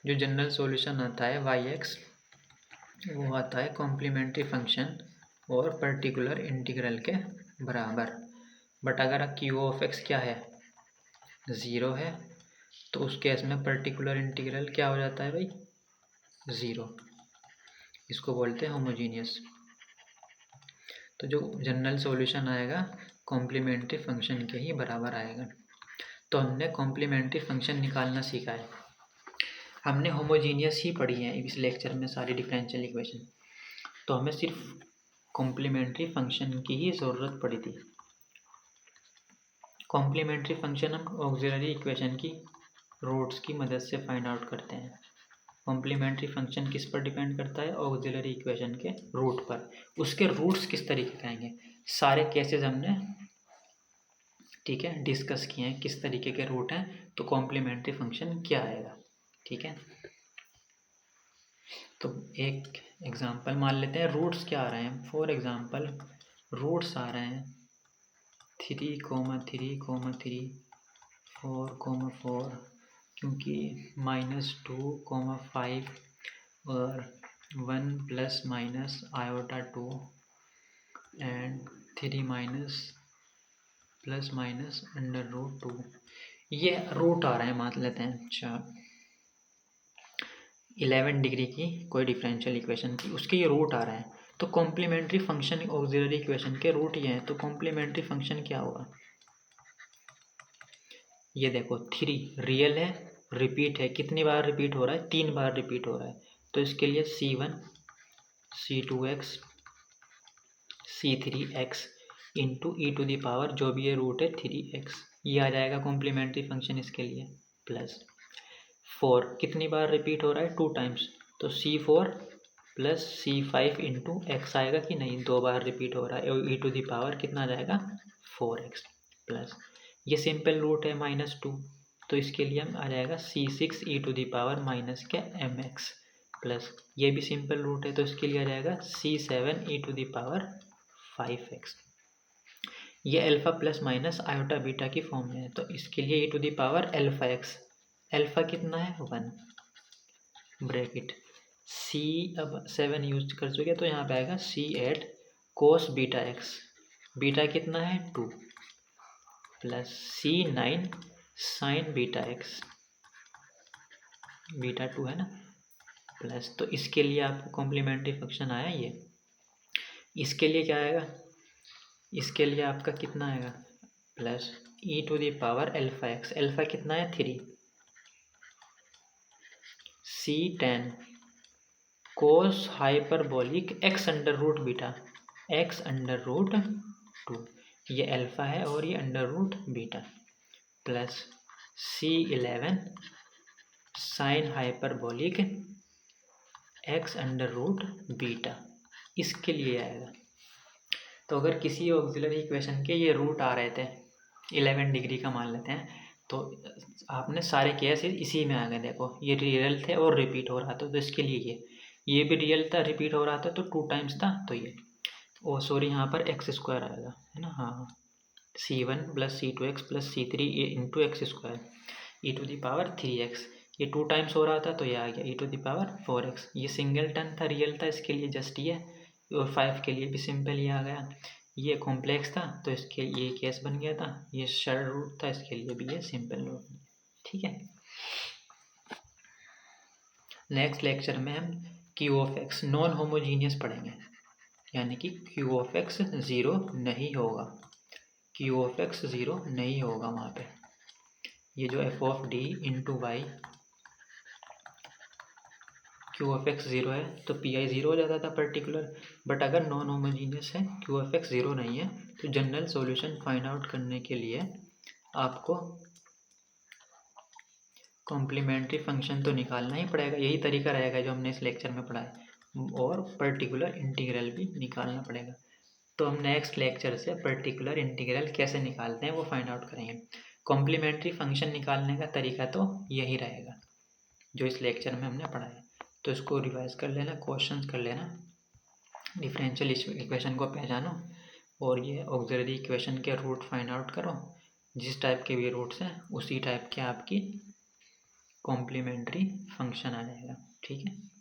जो जनरल सॉल्यूशन आता है y(x) वो आता है कॉम्प्लीमेंट्री फंक्शन और पर्टिकुलर इंटीग्रल के बराबर। बट अगर q(x) क्या है, 0 है, तो उस केस में पर्टिकुलर इंटीग्रल क्या हो जाता है भाई, 0। इसको बोलते हैं होमोजीनियस। तो जो जनरल सॉल्यूशन आएगा कॉम्प्लीमेंट्री फंक्शन के ही बराबर आएगा। तो हमने कॉम्प्लीमेंट्री फंक्शन निकालना सीखा है। हमने होमोजीनियस ही पढ़ी है इस लेक्चर में सारी डिफरेंशियल इक्वेशन, तो हमें सिर्फ कॉम्प्लीमेंट्री फंक्शन की ही ज़रूरत पड़ी थी। कॉम्प्लीमेंट्री फंक्शन हम ऑक्सिलरी इक्वेशन की रूट्स की मदद से फाइंड आउट करते हैं। कॉम्प्लीमेंट्री फंक्शन किस पर डिपेंड करता है, ऑक्सिलरी इक्वेशन के रूट पर। उसके रूट्स किस तरीके के आएंगे, सारे केसेस हमने ठीक है डिस्कस किए हैं, किस तरीके के रूट हैं, तो कॉम्प्लीमेंट्री फंक्शन क्या आएगा। ठीक है, तो एक एग्जांपल मान लेते हैं, रूट्स क्या आ रहे हैं। फॉर एग्जांपल रूट्स आ रहे हैं 3,3,3, 4,4, क्योंकि -2,5 और 1 ± i/2 एंड 3 ±√2 ये रूट आ रहे हैं मान लेते हैं। अच्छा, 11 डिग्री की कोई डिफरेंशियल इक्वेशन की उसके ये रूट आ रहे हैं, तो कॉम्प्लीमेंट्री फंक्शन ऑक्सिलरी इक्वेशन के रूट ये हैं, तो कॉम्प्लीमेंट्री फंक्शन क्या होगा, ये देखो 3 रियल है, रिपीट है, कितनी बार रिपीट हो रहा है, 3 बार रिपीट हो रहा है, तो इसके लिए c1 c2x c3x into e⁻, जो भी ये रूट है 3x, ये आ जाएगा कॉम्प्लीमेंट्री फंक्शन इसके लिए। प्लस 4 कितनी बार रिपीट हो रहा है, 2 टाइम्स, तो c4 plus c5 into x आएगा कि नहीं, 2 बार रिपीट हो रहा है, और e⁻ कितना आ जाएगा 4x। प्लस ये सिंपल रूट है -2, तो इसके लिए हम आ जाएगा c6 e⁻ क्या mx। प्लस ये भी सिंपल रूट है, तो इसके लिए आ जाएगा c7 e⁻5x। ये alpha plus minus iota beta की फॉर्म में है, तो इसके लिए e⁻α(x), अल्फ़ा कितना है 1, ब्रैकेट c, अब 7 यूज कर चुके तो यहाँ पे आएगा c8 cos beta x, beta कितना है 2, plus c9 sin beta x, beta 2 है ना, प्लस तो इसके लिए आपको कॉम्प्लीमेंट्री फंक्शन आया ये। इसके लिए क्या आएगा, इसके लिए आपका कितना आएगा, प्लस e⁻α(x), अल्फ़ा कितना है 3, c10 cos hyperbolic x√β, x√2, ये अल्फ़ा है और ये √β, plus c11 sine hyperbolic x√β, इसके लिए आएगा। तो अगर किसी ऑक्सिलरी इक्वेशन के ये रूट आ रहे थे 11 डिग्री का मान लेते हैं, तो आपने सारे केसेस इसी में आ गए। देखो ये रियल थे और रिपीट हो रहा था, तो इसके लिए ये भी रियल था, रिपीट हो रहा था, तो 2 टाइम्स था, तो ये ओ सॉरी यहाँ पर x² आएगा, है ना, हाँ, c1 plus c2x plus c3 into x², e⁻3x, ये 2 टाइम्स हो रहा था, तो ये आ गया e⁻4x। ये सिंगलटन था, रियल था, इसके लिए जस्ट ये, और 5 के लिए भी सिंपल ये आ गया। ये कॉम्प्लेक्स था, तो इसके ये केस बन गया था, ये शॉर्ट रूट था, इसके लिए भी ये सिंपल रूट। ठीक है, नेक्स्ट लेक्चर में हम q(x) नॉन होमोजीनियस पढ़ेंगे, यानी कि q(x) 0 नहीं होगा, q(x) 0 नहीं होगा वहाँ पे। ये जो f(d) इंटू वाई q(x) 0 है, तो pi 0 हो जाता था पर्टिकुलर, बट अगर नॉन होमोजीनियस है, q(x) 0 नहीं है, तो जनरल सॉल्यूशन फाइंड आउट करने के लिए आपको कॉम्प्लीमेंट्री फंक्शन तो निकालना ही पड़ेगा। यही तरीका रहेगा जो हमने इस लेक्चर में पढ़ा है, और पर्टिकुलर इंटीग्रल भी निकालना पड़ेगा। तो हम नेक्स्ट लेक्चर से पर्टिकुलर इंटीग्रल कैसे निकालते हैं वो फाइंड आउट करेंगे। कॉम्प्लीमेंट्री फंक्शन निकालने का तरीका तो यही रहेगा जो इस लेक्चर में हमने पढ़ा है। तो इसको रिवाइज कर लेना, क्वेश्चंस कर लेना। डिफरेंशियल इक्वेशन को पहचानो और ये ऑक्सिलरी इक्वेशन के रूट फाइंड आउट करो। जिस टाइप के भी रूट्स हैं उसी टाइप के आपकी कॉम्प्लीमेंट्री फंक्शन आ जाएगा। ठीक है।